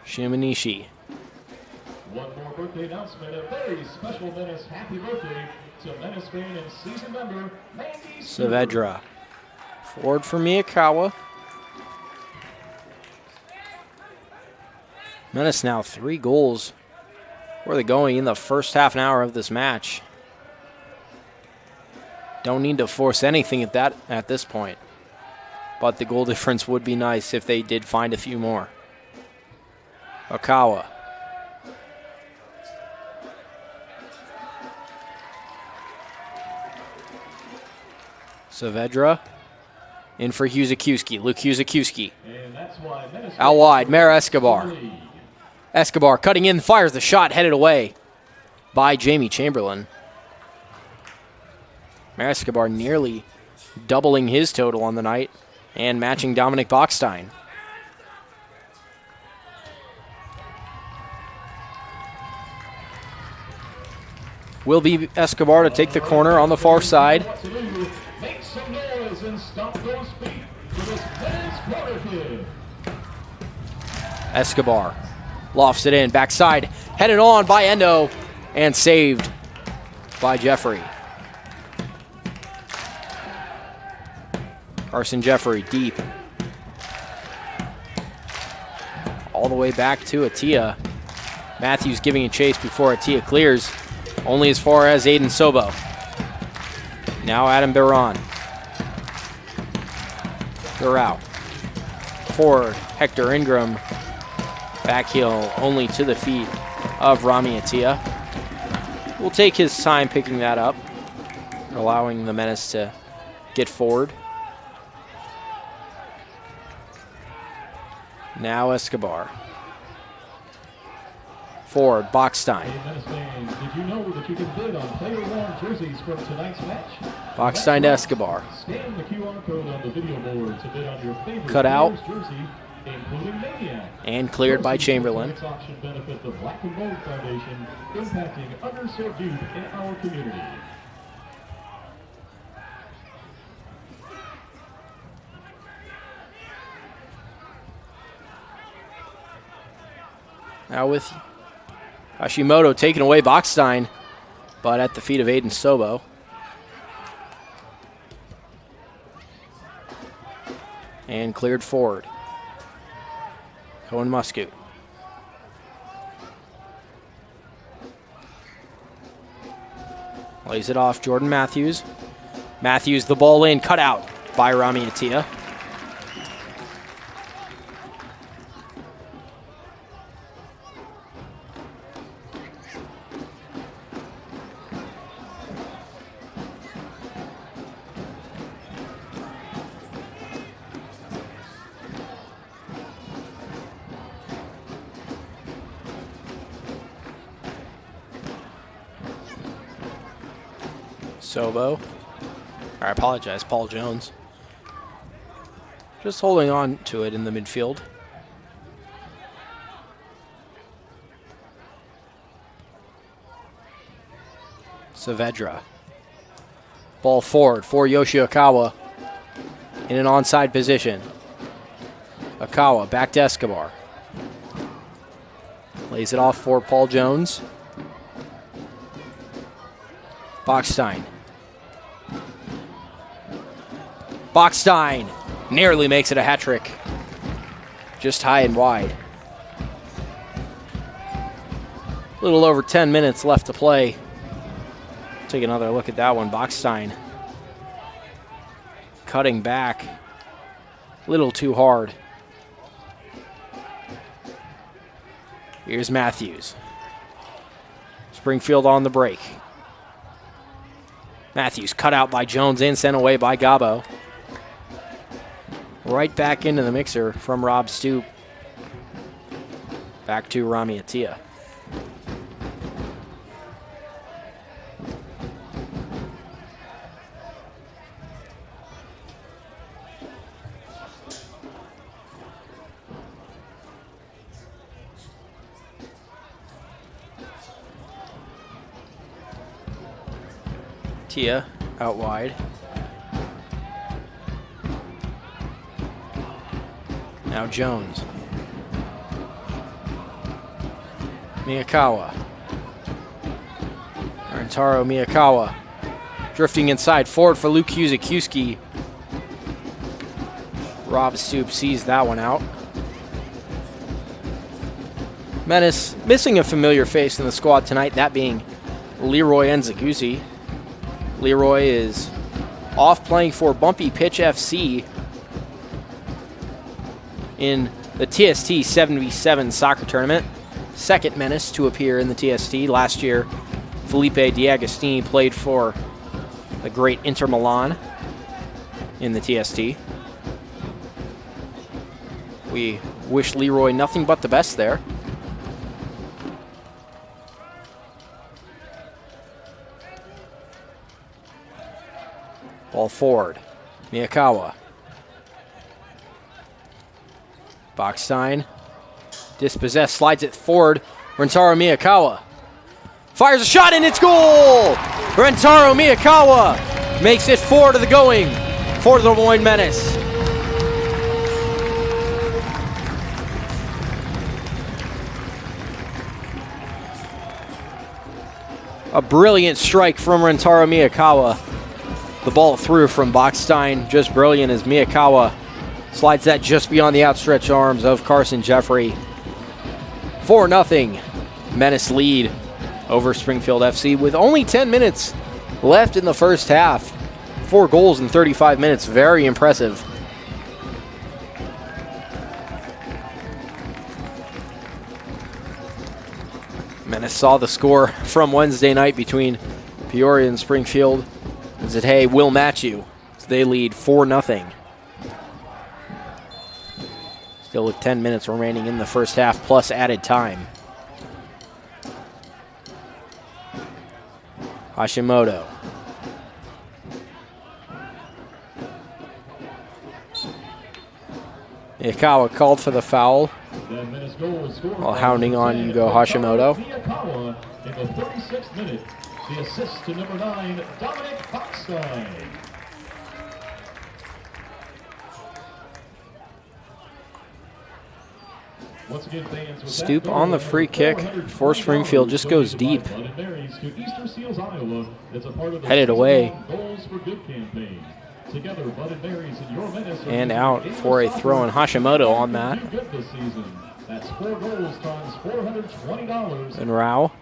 Shimanishi. One more birthday announcement. A very special Menace happy birthday to Menace fan and season member Mandy Saavedra. Forward for Miyakawa. Menace now 3 goals. Where are they going in the first half an hour of this match? Don't need to force anything at this point. But the goal difference would be nice if they did find a few more. Akawa. Saavedra. In for Huzakowski. Luke Huzakowski. Out wide. Mer Escobar. Escobar cutting in, fires the shot, headed away by Jamie Chamberlain. Mer Escobar nearly doubling his total on the night and matching Dominic Bachstein. Will be Escobar to take the corner on the far side. Make some noise and stomp those feet for this Menace Water Kid. Escobar lofts it in, backside, headed on by Endo, and saved by Jeffrey. Carson Jeffrey deep. All the way back to Attia. Matthews giving a chase before Attia clears. Only as far as Aiden Sobo. Now Adam Biran. Burrell. Forward, Hector Ingram. Back heel only to the feet of Rami Attia. Will take his time picking that up, allowing the Menace to get forward. Now Escobar. Forward, Bachstein. Did you know that you can bid on player-worn jerseys from tonight's match? Bachstein to Escobar. Scan the QR code on the video board to bid on your favorite Cut out. jersey, including Maniac. And cleared by Chamberlain. This auction benefit the Black and Gold Foundation, impacting underserved youth in our community. Now with Hashimoto taking away Bachstein, but at the feet of Aiden Sobo. And cleared forward. Cohen Muscoot. Lays it off Jordan Matthews. Matthews the ball in, cut out by Rami Attia. Sobo. I apologize, Paul Jones. Just holding on to it in the midfield. Saavedra. Ball forward for Yoshi Akawa in an onside position. Akawa back to Escobar. Lays it off for Paul Jones. Bachstein. Bachstein nearly makes it a hat trick. Just high and wide. A little over 10 minutes left to play. Take another look at that one. Bachstein cutting back a little too hard. Here's Matthews. Springfield on the break. Matthews cut out by Jones and sent away by Gabo. Right back into the mixer from Rob Stoop. Back to Rami Attia. Tia out wide. Now Jones. Miyakawa. Arantaro Miyakawa. Drifting inside forward for Luke Kuzik. Rob Stoop sees that one out. Menace missing a familiar face in the squad tonight, that being Leroy Nzaguzzi. Leroy is off playing for Bumpy Pitch FC in the TST 77 soccer tournament. Second Menace to appear in the TST. Last year, Felipe Diagostini played for the great Inter Milan in the TST. We wish Leroy nothing but the best there. Ball forward. Miyakawa. Bachstein. Dispossessed. Slides it forward. Rentaro Miyakawa. Fires a shot and it's goal! Rentaro Miyakawa makes it 4 to the going for the Des Moines Menace. A brilliant strike from Rentaro Miyakawa. The ball through from Bachstein, just brilliant as Miyakawa slides that just beyond the outstretched arms of Carson Jeffrey. 4-0 Menace lead over Springfield FC with only 10 minutes left in the first half. 4 goals in 35 minutes, very impressive. Menace saw the score from Wednesday night between Peoria and Springfield and said, hey, we'll match you. So they lead 4-0. Still with 10 minutes remaining in the first half, plus added time. Hashimoto. Miyakawa called for the foul while hounding on Yugo Hashimoto. In the 36th minute, the assist to number 9, Dominic Bachstein. Stoop on the free kick for Springfield, just goes deep. Headed away. And out for a throw in. Hashimoto on that. And Rao.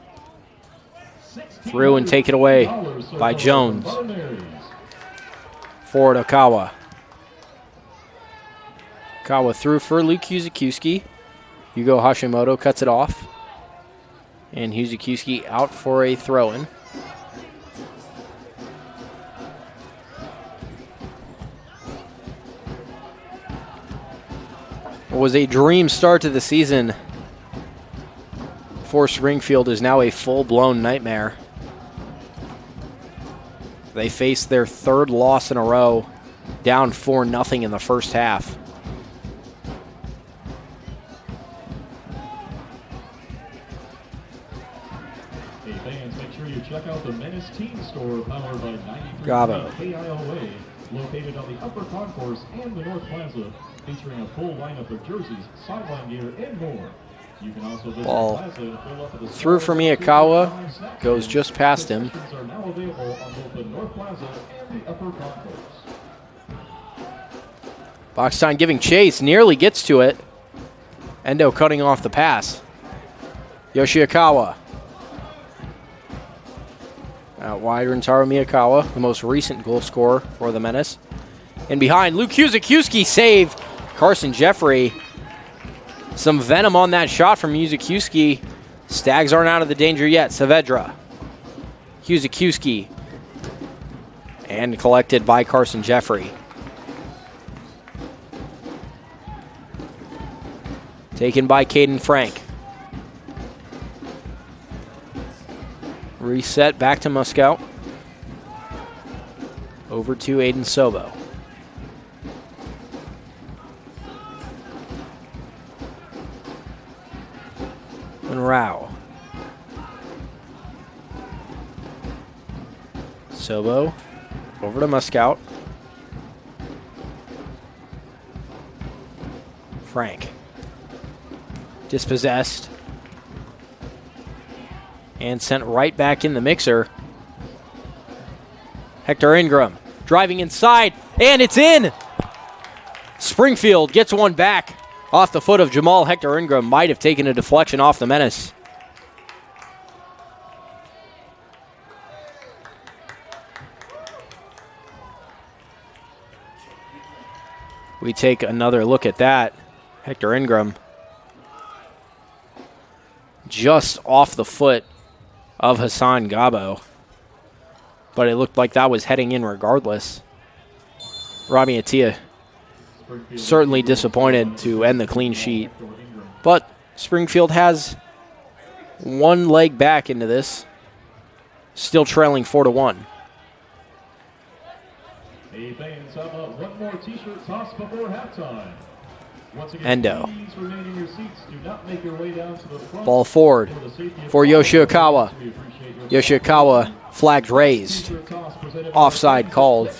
Through and take it away by Jones. Forward Okawa. Okawa through for Luke Huzakuski. Hugo Hashimoto cuts it off. And Huzakuski out for a throw-in. What was a dream start to the season for Springfield is now a full-blown nightmare. They faced their third loss in a row, down 4-0 in the first half. Hey fans, make sure you check out the Menace Team Store powered by 93 Gabo. KIOA, located on the Upper Concourse and the North Plaza, featuring a full lineup of jerseys, sideline gear, and more. You can also visit Ball the plaza and fill up at the through for Miyakawa, goes just past him. Concessions are now available on both the North Plaza and the Upper Concourse. Boxstein giving chase, nearly gets to it. Endo cutting off the pass. Yoshikawa. Out wide, Rintaro Miyakawa, the most recent goal scorer for the Menace. And behind, Luke Huzakuski save. Carson Jeffrey. Some venom on that shot from Huzakuski. Stags aren't out of the danger yet. Saavedra. Huzakuski. And collected by Carson Jeffrey. Taken by Caden Frank. Reset back to Muscout. Over to Aiden Sobo. And Rao. Sobo over to Muscout. Frank. Dispossessed. And sent right back in the mixer. Hector Ingram driving inside, and it's in! Springfield gets one back off the foot of Jamal Hector Ingram. Might have taken a deflection off the Menace. We take another look at that. Hector Ingram just off the foot of Hassan Gabo. But it looked like that was heading in regardless. Rami Atia certainly disappointed to end the clean sheet. But Springfield has one leg back into this. Still trailing 4-1. Hey fans, how about one more t-shirt toss before halftime? Once again, Endo. please remain in your seats. Do not make your way down to the front. Ball forward for Yoshikawa. Yoshikawa flagged raised. Offside called.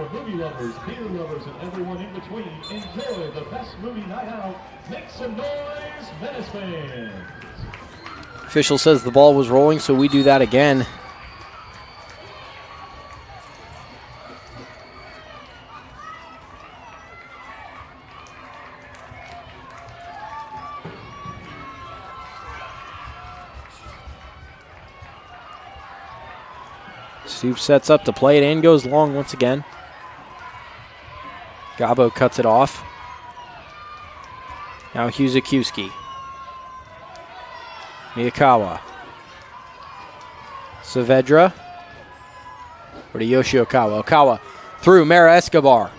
For movie lovers, beer lovers, and everyone in between, enjoy the best movie night out. Make some noise, Menace fans. Official says the ball was rolling, so we do that again. Stoop sets up to play it and goes long once again. Gabo cuts it off. Now Huzakuski. Miyakawa. Saavedra. Or to Yoshi Okawa. Okawa through Mara Escobar.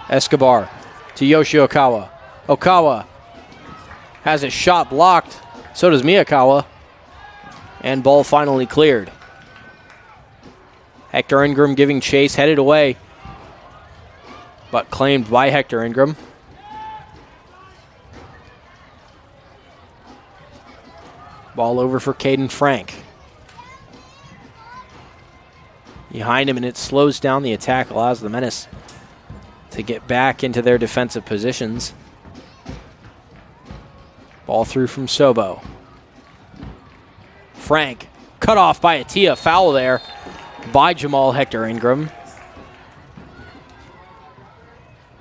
Escobar to Yoshi Okawa. Okawa has his shot blocked. So does Miyakawa. And ball finally cleared. Hector Ingram giving chase, headed away. But claimed by Hector Ingram. Ball over for Caden Frank. Behind him, and it slows down the attack, allows the Menace to get back into their defensive positions. Ball through from Sobo. Frank, cut off by Atia. Foul there by Jamal Hector Ingram.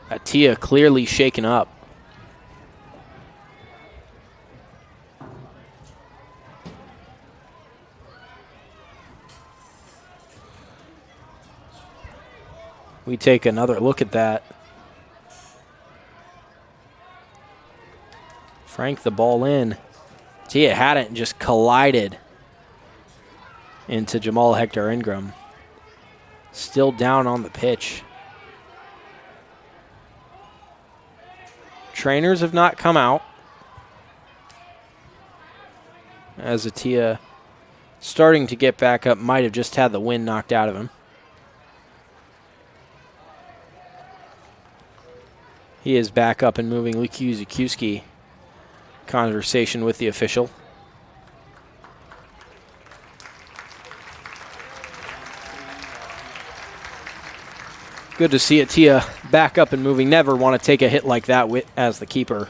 Atia clearly shaken up. We take another look at that. Frank the ball in. Tia had it and just collided into Jamal Hector Ingram. Still down on the pitch. Trainers have not come out, as Atia starting to get back up, might have just had the wind knocked out of him. He is back up and moving. Luke Zakowski, conversation with the official. Good to see Atia back up and moving. Never want to take a hit like that as the keeper.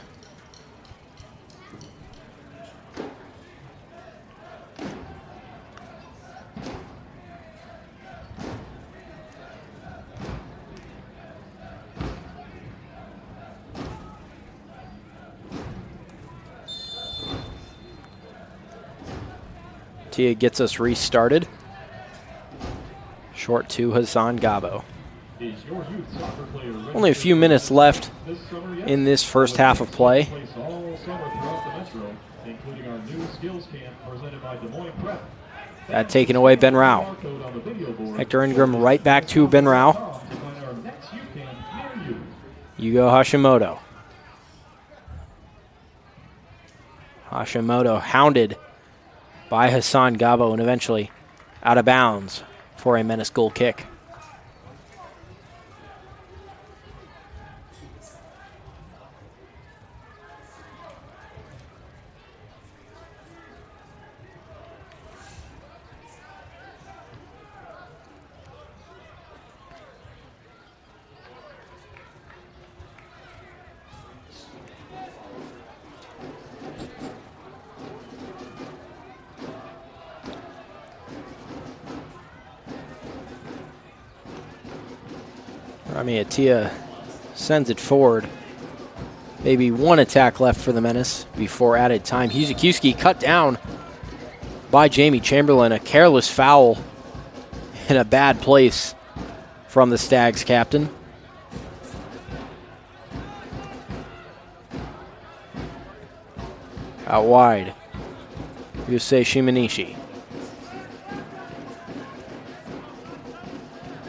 Tia gets us restarted. Short to Hassan Gabo. Only a few minutes left in this first half of play. That taken away Ben Rao. Hector Ingram right back to Ben Rao. Yugo Hashimoto. Hashimoto hounded by Hassan Gabo and eventually out of bounds for a Menace goal kick. Atia sends it forward. Maybe one attack left for the Menace before added time. Zakowski cut down by Jamie Chamberlain. A careless foul in a bad place from the Stags captain. Out wide, Yusei Shimanishi.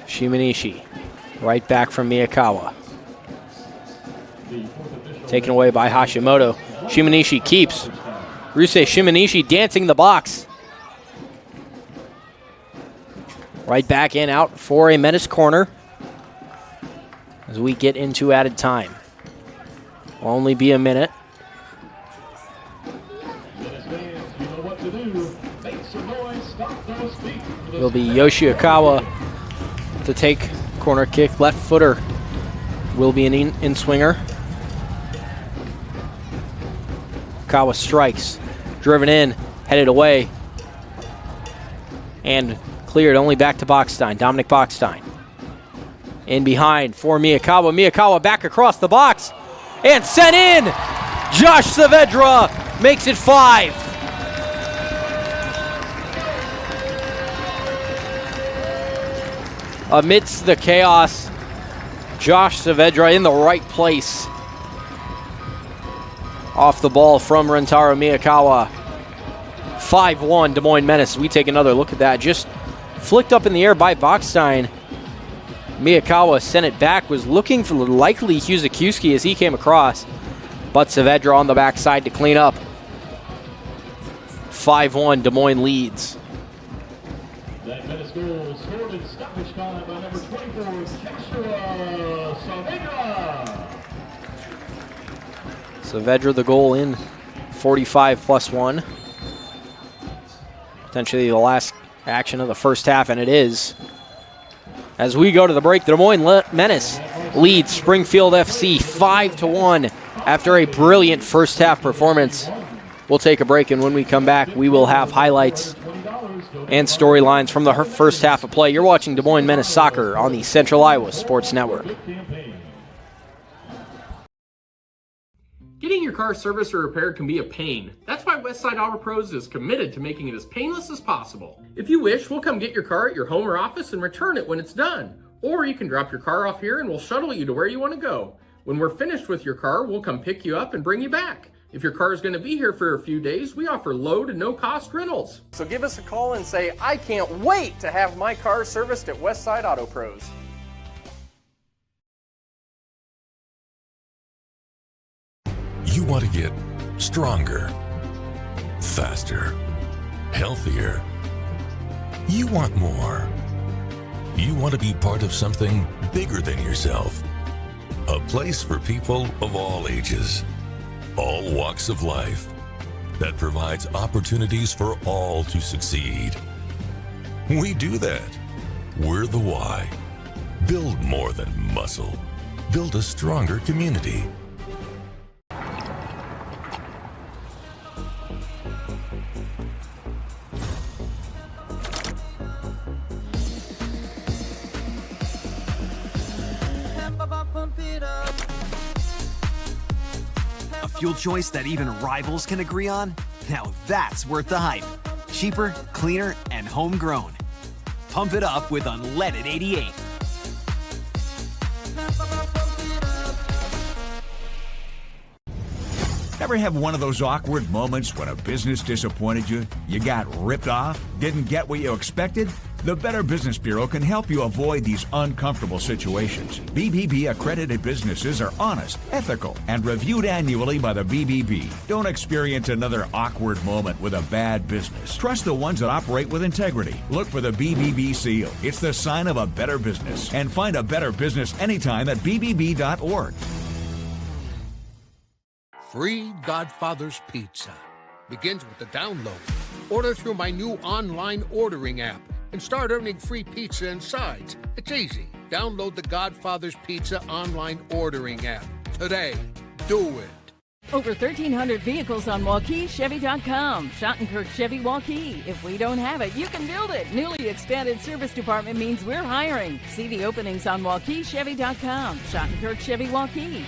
Shimanishi. Right back from Miyakawa. Taken away by Hashimoto. Shimanishi keeps. Rusei Shimanishi dancing the box. Right back in, out for a Menace corner as we get into added time. Will only be a minute. Will be Yoshikawa to take corner kick. Left footer will be an in-swinger. Kawa strikes. Driven in, headed away. And cleared only back to Bockstein. Dominic Bockstein. In behind for Miyakawa. Miyakawa back across the box. And sent in! Josh Saavedra makes it 5. Amidst the chaos, Josh Saavedra in the right place. Off the ball from Rentaro Miyakawa. 5-1 Des Moines Menace. We take another look at that. Just flicked up in the air by Bockstein. Miyakawa sent it back, was looking for likely Zakowski as he came across. But Saavedra on the backside to clean up. 5-1 Des Moines leads. That Menace goal scored in stoppage time by number 24, Saavedra. Saavedra the goal in 45+1. Potentially the last action of the first half, and it is. As we go to the break, the Des Moines Menace leads Springfield FC 5-1 after a brilliant first half performance. We'll take a break, and when we come back, we will have highlights and storylines from the first half of play. You're watching Des Moines Menace Soccer on the Central Iowa Sports Network. Getting your car serviced or repaired can be a pain. That's why Westside Auto Pros is committed to making it as painless as possible. If you wish, we'll come get your car at your home or office and return it when it's done. Or you can drop your car off here and we'll shuttle you to where you want to go. When we're finished with your car, we'll come pick you up and bring you back. If your car is going to be here for a few days, we offer low to no cost rentals. So give us a call and say, I can't wait to have my car serviced at Westside Auto Pros. You want to get stronger, faster, healthier. You want more. You want to be part of something bigger than yourself. A place for people of all ages, all walks of life, that provides opportunities for all to succeed. We do that. We're the why. Build more than muscle. Build a stronger community. A fuel choice that even rivals can agree on? Now that's worth the hype. Cheaper, cleaner, and homegrown. Pump it up with unleaded 88. Ever have one of those awkward moments when a business disappointed you? You got ripped off? Didn't get what you expected? The Better Business Bureau can help you avoid these uncomfortable situations. BBB accredited businesses are honest, ethical, and reviewed annually by the BBB. Don't experience another awkward moment with a bad business. Trust the ones that operate with integrity. Look for the BBB seal. It's the sign of a better business. And find a better business anytime at bbb.org. Free Godfather's Pizza begins with the download. Order through my new online ordering app and start earning free pizza and sides. It's easy. Download the Godfather's Pizza online ordering app today. Do it. Over 1,300 vehicles on WaukeeChevy.com. Schottenkirk Chevy Waukee. If we don't have it, you can build it. Newly expanded service department means we're hiring. See the openings on WaukeeChevy.com. Schottenkirk Chevy Waukee.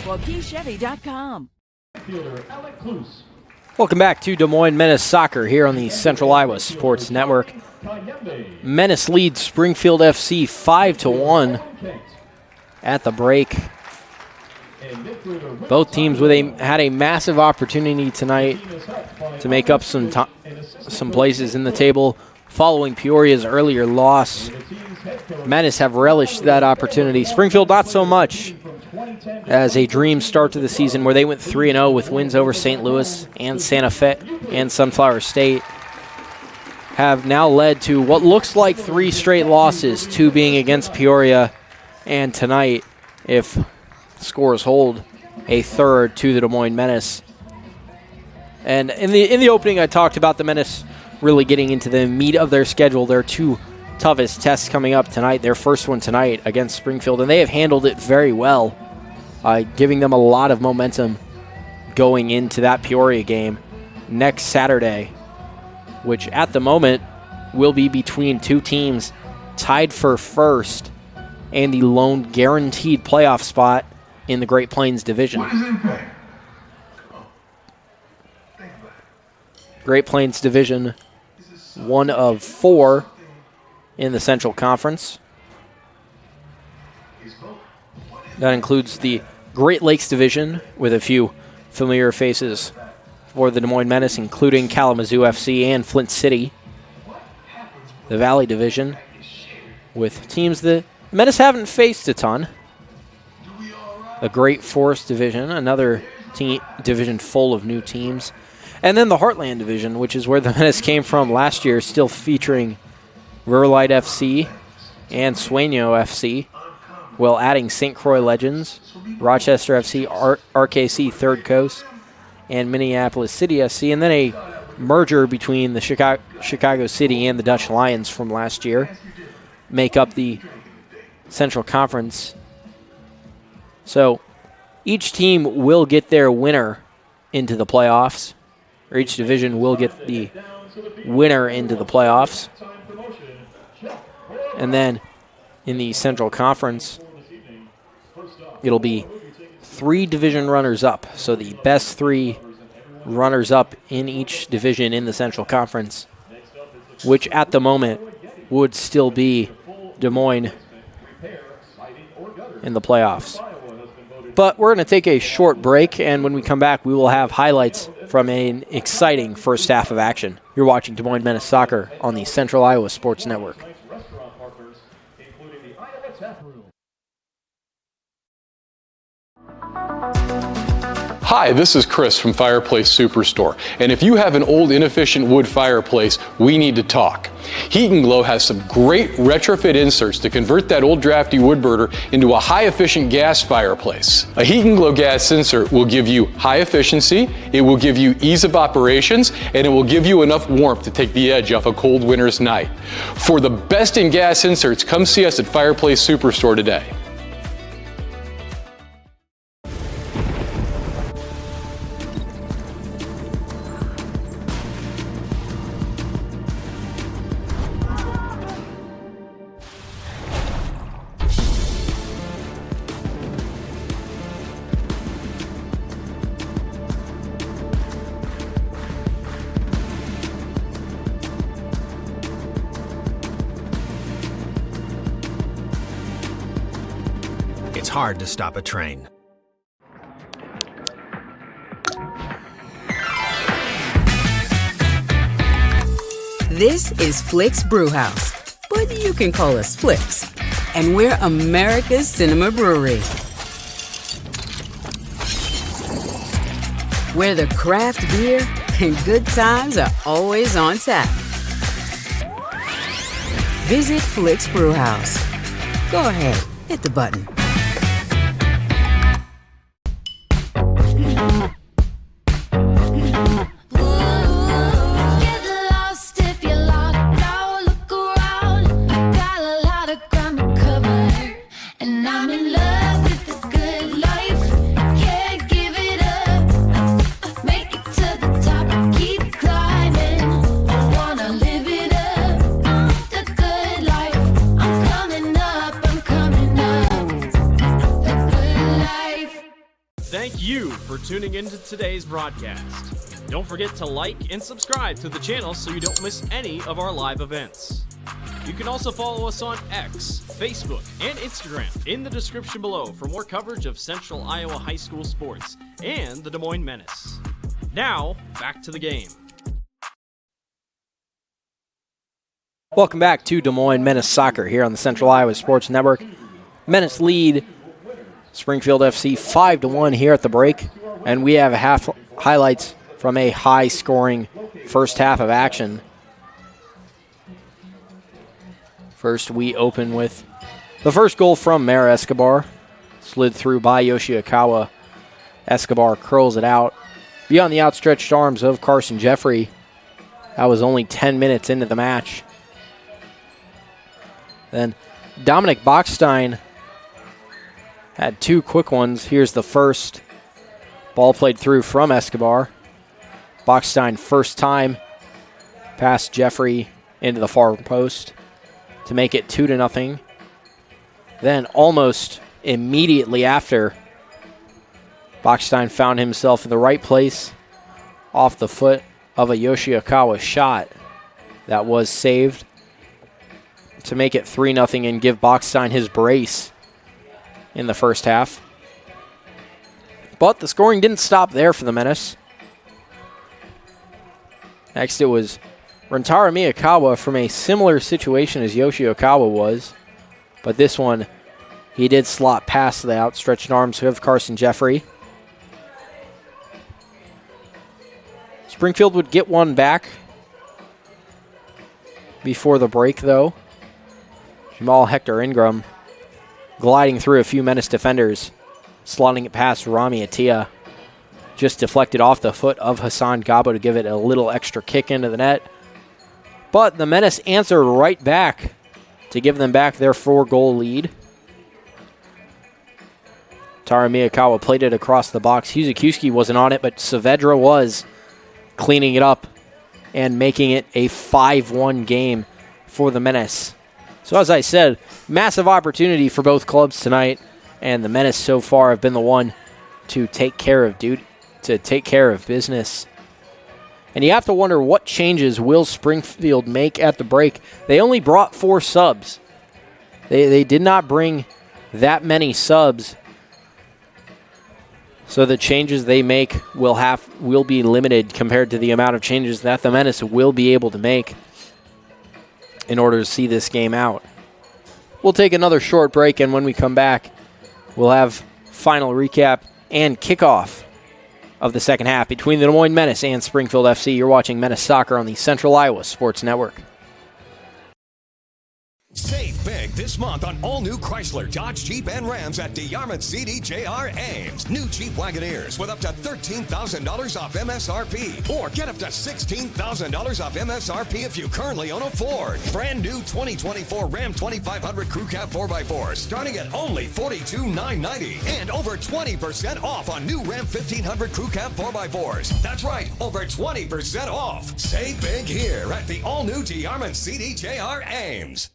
WaukeeChevy.com. Welcome back to Des Moines Menace Soccer here on the Central Iowa Sports Network. Menace leads Springfield FC 5-1 at the break. Both teams had a massive opportunity tonight to make up some places in the table following Peoria's earlier loss. Menace have relished that opportunity. Springfield not so much, as a dream start to the season where they went 3-0 with wins over St. Louis and Santa Fe and Sunflower State have now led to what looks like 3 straight losses, 2 being against Peoria, and tonight, if scores hold, a third to the Des Moines Menace. And in the opening, I talked about the Menace really getting into the meat of their schedule. Their 2 toughest tests coming up tonight. Their first one tonight against Springfield, and they have handled it very well, giving them a lot of momentum going into that Peoria game next Saturday, which at the moment will be between 2 teams tied for first and the lone guaranteed playoff spot in the Great Plains Division. Great Plains Division, 1 of 4 in the Central Conference. That includes the Great Lakes Division with a few familiar faces for the Des Moines Menace, including Kalamazoo FC and Flint City. The Valley Division with teams that Menace haven't faced a ton. The Great Forest Division, another division full of new teams. And then the Heartland Division, which is where the Menace came from last year, still featuring Riverlight FC and Sueño FC, while adding St. Croix Legends, Rochester FC, RKC Third Coast, and Minneapolis City FC, and then a merger between the Chicago City and the Dutch Lions from last year make up the Central Conference So each team will get their winner into the playoffs, or each division will get the winner into the playoffs. And then in the Central Conference, it'll be 3 division runners-up. So the best 3 runners-up in each division in the Central Conference, which at the moment would still be Des Moines in the playoffs. But we're going to take a short break, and when we come back, we will have highlights from an exciting first half of action. You're watching Des Moines Menace Soccer on the Central Iowa Sports Network. Hi, this is Chris from Fireplace Superstore, and if you have an old inefficient wood fireplace, we need to talk. Heat & Glow has some great retrofit inserts to convert that old drafty wood burner into a high-efficient gas fireplace. A Heat & Glow gas insert will give you high efficiency, it will give you ease of operations, and it will give you enough warmth to take the edge off a cold winter's night. For the best in gas inserts, come see us at Fireplace Superstore today. It's hard to stop a train. This is Flicks Brewhouse, but you can call us Flicks. And we're America's Cinema Brewery, where the craft beer and good times are always on tap. Visit Flicks Brewhouse. Go ahead, hit the button. Thank you for tuning into today's broadcast. Don't forget to like and subscribe to the channel so you don't miss any of our live events. You can also follow us on X, Facebook, and Instagram in the description below for more coverage of Central Iowa high school sports and the Des Moines Menace. Now, back to the game. Welcome back to Des Moines Menace Soccer here on the Central Iowa Sports Network. Menace lead Springfield FC 5-1 here at the break, and we have highlights from a high-scoring first half of action. First, we open with the first goal from Mara Escobar. Slid through by Yoshikawa. Escobar curls it out beyond the outstretched arms of Carson Jeffrey. That was only 10 minutes into the match. Then Dominic Bachstein had 2 quick ones. Here's the first. Ball played through from Escobar. Bachstein first time past Jeffrey into the far post to make it 2-0. Then almost immediately after, Bachstein found himself in the right place off the foot of a Yoshikawa shot that was saved to make it 3-0 and give Bachstein his brace in the first half. But the scoring didn't stop there for the Menace. Next, it was Rentaro Miyakawa from a similar situation as Yoshikawa was. But this one, he did slot past the outstretched arms of Carson Jeffrey. Springfield would get one back before the break, though. Jamal Hector Ingram gliding through a few Menace defenders, slotting it past Rami Atia. Just deflected off the foot of Hassan Gabo to give it a little extra kick into the net. But the Menace answered right back to give them back their 4-goal lead. Tara Miyakawa played it across the box. Huzakuski wasn't on it, but Saavedra was cleaning it up and making it a 5-1 game for the Menace. So as I said, massive opportunity for both clubs tonight, and the Menace so far have been the one to take care of business. And you have to wonder, what changes will Springfield make at the break? They only brought 4 subs. They did not bring that many subs. So the changes they make will be limited compared to the amount of changes that the Menace will be able to make in order to see this game out. We'll take another short break, and when we come back, we'll have final recap and kickoff of the second half between the Des Moines Menace and Springfield FC. You're watching Menace Soccer on the Central Iowa Sports Network. Save big this month on all new Chrysler, Dodge, Jeep, and Rams at DeYarmouth CDJR Ames. New Jeep Wagoneers with up to $13,000 off MSRP. Or get up to $16,000 off MSRP if you currently own a Ford. Brand new 2024 Ram 2500 Crew Cab 4x4 starting at only $42,990. And over 20% off on new Ram 1500 Crew Cab 4x4s. That's right, over 20% off. Save big here at the all-new DeYarmouth CDJR Ames.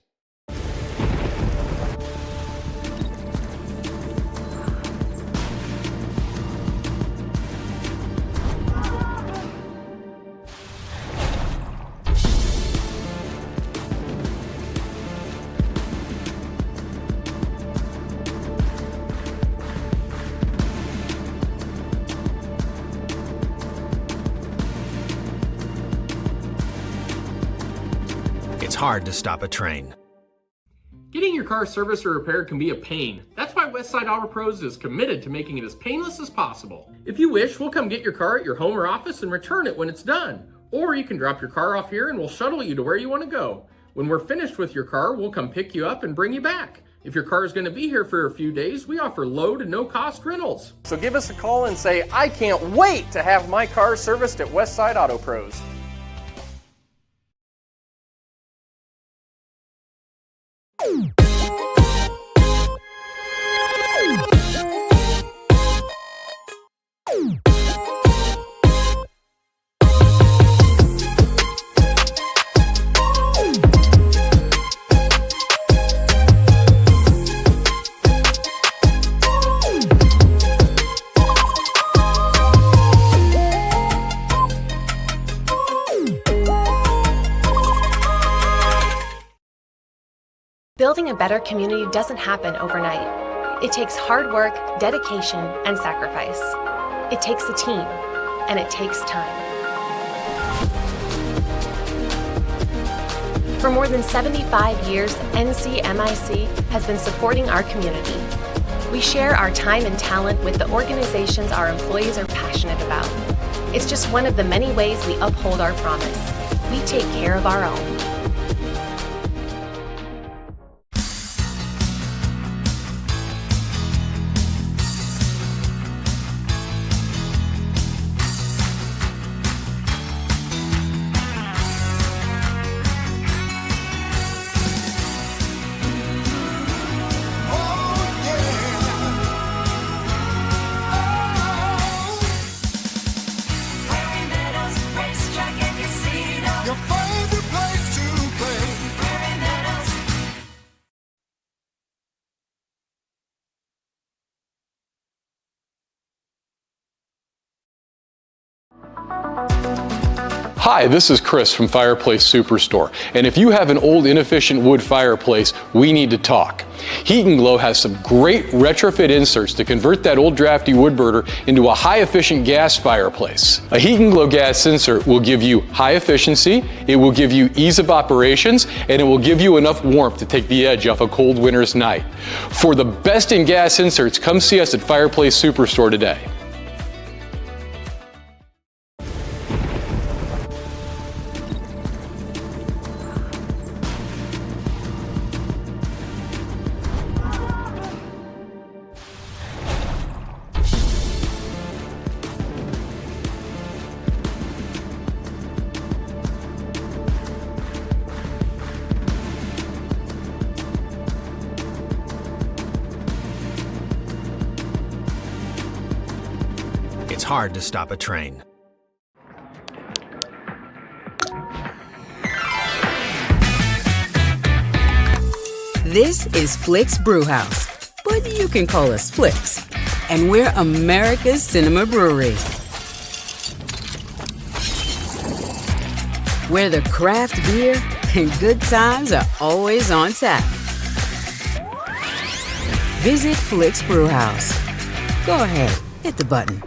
It's hard to stop a train. Getting your car serviced or repaired can be a pain. That's why Westside Auto Pros is committed to making it as painless as possible. If you wish, we'll come get your car at your home or office and return it when it's done. Or you can drop your car off here and we'll shuttle you to where you want to go. When we're finished with your car, we'll come pick you up and bring you back. If your car is going to be here for a few days, we offer low to no cost rentals. So give us a call and say, I can't wait to have my car serviced at Westside Auto Pros. Building a better community doesn't happen overnight. It takes hard work, dedication, and sacrifice. It takes a team, and it takes time. For more than 75 years, NCMIC has been supporting our community. We share our time and talent with the organizations our employees are passionate about. It's just one of the many ways we uphold our promise. We take care of our own. Hi, this is Chris from Fireplace Superstore, and if you have an old inefficient wood fireplace, we need to talk. Heat & Glow has some great retrofit inserts to convert that old drafty wood burner into a high-efficient gas fireplace. A Heat & Glow gas insert will give you high efficiency, it will give you ease of operations, and it will give you enough warmth to take the edge off a cold winter's night. For the best in gas inserts, come see us at Fireplace Superstore today. It's hard to stop a train. This is Flicks Brewhouse, but you can call us Flicks. And we're America's Cinema Brewery, where the craft beer and good times are always on tap. Visit Flicks Brewhouse. Go ahead, hit the button.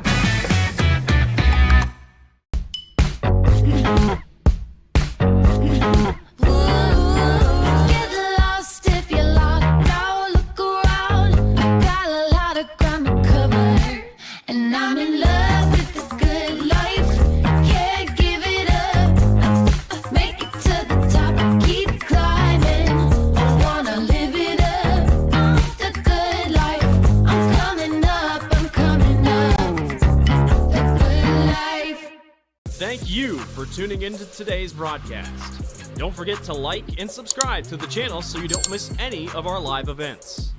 Thank you for tuning into today's broadcast. Don't forget to like and subscribe to the channel so you don't miss any of our live events.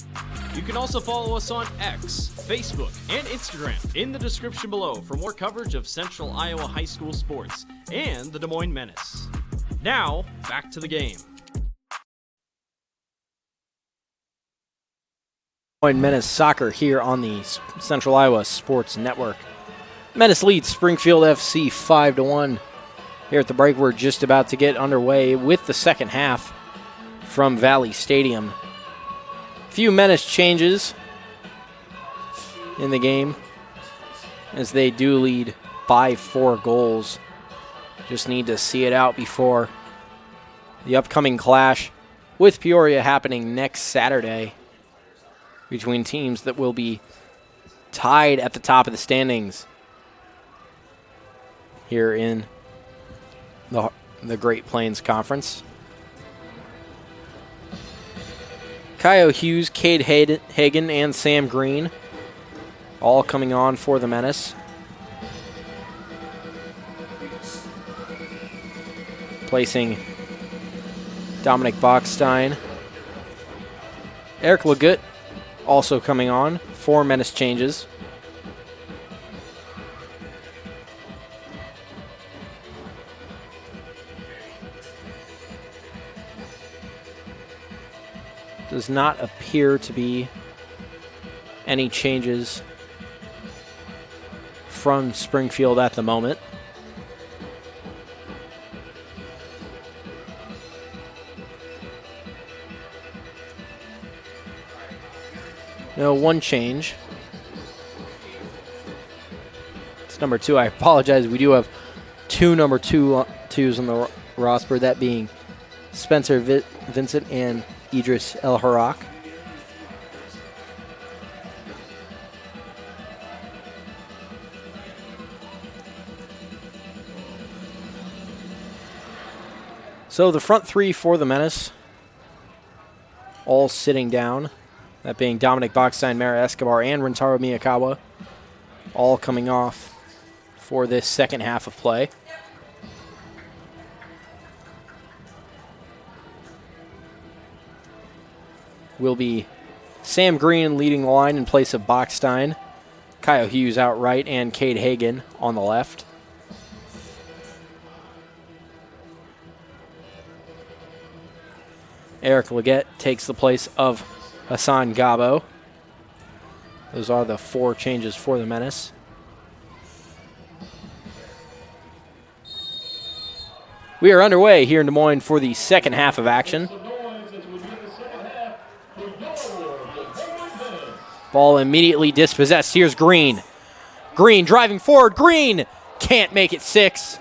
You can also follow us on X, Facebook, and Instagram in the description below for more coverage of Central Iowa high school sports and the Des Moines Menace. Now, back to the game. Des Moines Menace soccer here on the Central Iowa Sports Network. Menace leads Springfield FC 5-1. Here at the break, we're just about to get underway with the second half from Valley Stadium. Few Menace changes in the game as they do lead by 4 goals. Just need to see it out before the upcoming clash with Peoria happening next Saturday between teams that will be tied at the top of the standings here in the Great Plains Conference. Kyle Hughes, Cade Hagen, and Sam Green all coming on for the Menace. Placing Dominic Bachstein. Eric Legut also coming on. 4 Menace changes. Does not appear to be any changes from Springfield at the moment. No, 1 change. It's number 2. I apologize. We do have 2 number 2s on the roster, that being Spencer Vincent and Idris El Harak. So the front 3 for the Menace, all sitting down. That being Dominic Bachstein, Mara Escobar, and Rentaro Miyakawa, all coming off for this second half of play. Will be Sam Green leading the line in place of Bachstein, Kyle Hughes out right, and Cade Hagen on the left. Eric Leggett takes the place of Hassan Gabo. Those are the 4 changes for the Menace. We are underway here in Des Moines for the second half of action. Ball immediately dispossessed. Here's Green. Green driving forward. Green can't make it 6.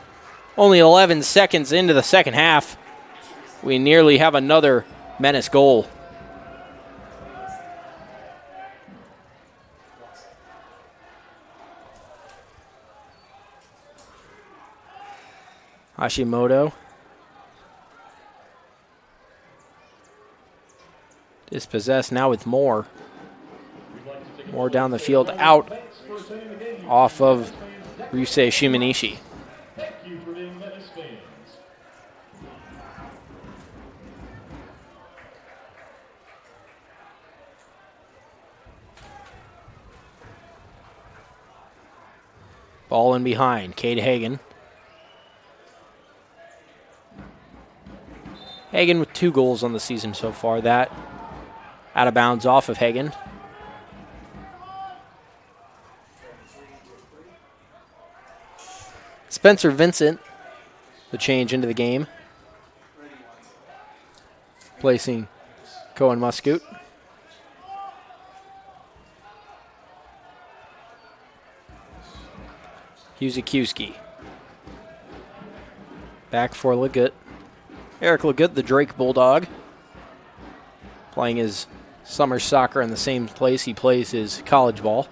Only 11 seconds into the second half. We nearly have another Menace goal. Hashimoto. Dispossessed now with Moore. Moore down the field, out off of Ryusei Shimanishi. Ball in behind. Cade Hagan. Hagan with 2 goals on the season so far. That out of bounds off of Hagan. Spencer Vincent, the change into the game, placing Cohen Muscoot. Huzikiewski. Back for Leggett. Eric Leggett, the Drake Bulldog, playing his summer soccer in the same place he plays his college ball.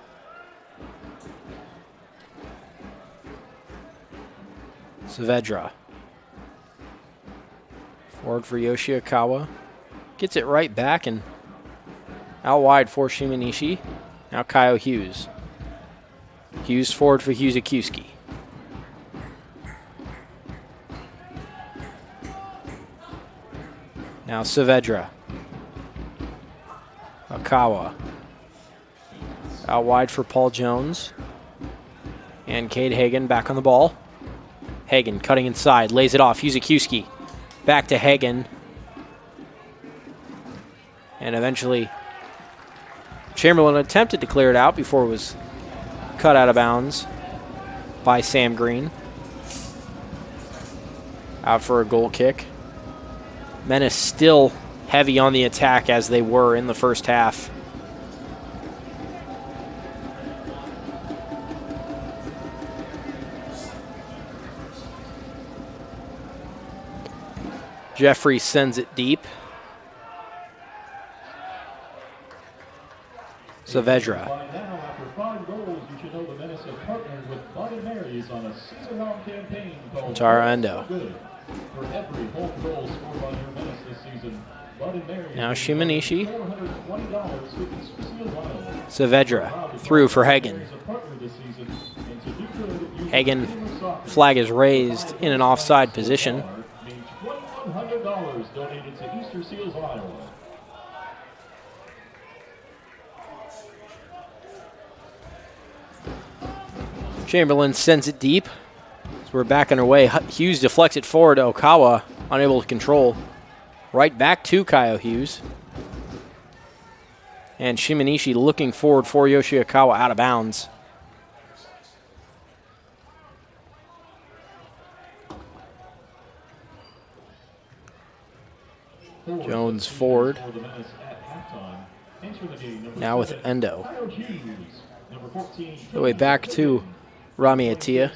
Saavedra. Forward for Yoshikawa. Gets it right back and out wide for Shimanishi. Now Kyle Hughes. Hughes forward for Huzikiewski. Now Saavedra. Akawa. Out wide for Paul Jones. And Cade Hagan back on the ball. Hagan cutting inside, lays it off. Huzikiewski back to Hagan. And eventually Chamberlain attempted to clear it out before it was cut out of bounds by Sam Green. Out for a goal kick. Menace still heavy on the attack as they were in the first half. Jeffrey sends it deep. Saavedra. After 5 goals, you should know the Menace have partnered with Bud and Mary's on a season-long campaign called Tara Endo. Good. For every home goal scored by your Menace this season, Bud and Mary's Now Shimanishi. $420 with Easter Seals Island. Saavedra through for Hagan. Hagan flag is raised in an offside position. $100 donated to Easter Seals Iowa. Chamberlain sends it deep. So we're back underway. Hughes deflects it forward to Okawa, unable to control. Right back to Kyle Hughes. And Shimanishi looking forward for Yoshikawa out of bounds. Jones forward. Now with Endo. The way back to Rami Atia.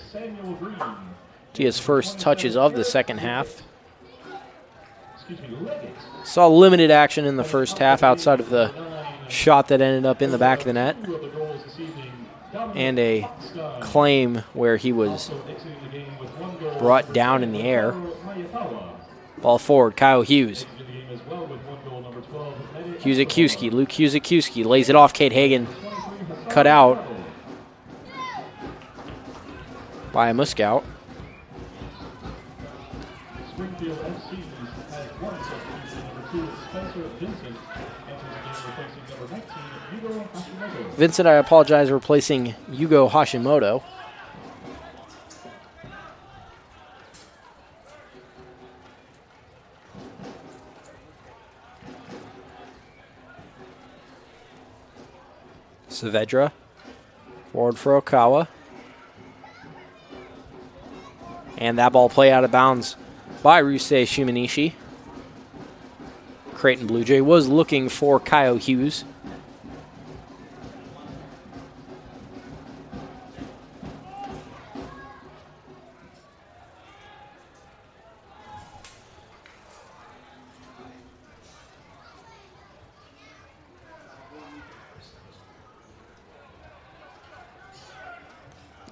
Atia's first touches of the second half. Saw limited action in the first half outside of the shot that ended up in the back of the net. And a claim where he was brought down in the air. Ball forward, Kyle Hughes. Huzikiewski, Luke Huzikiewski lays it off. Cade Hagan cut out by a Muskout. Springfield FC has one substitution. Number 2 is Spencer Vincent. Enters the game replacing number 19, Yugo Hashimoto. Vincent, I apologize, replacing Yugo Hashimoto. Saavedra, forward for Okawa. And that ball play out of bounds by Rusei Shimanishi. Creighton Blue Jay was looking for Kyle Hughes.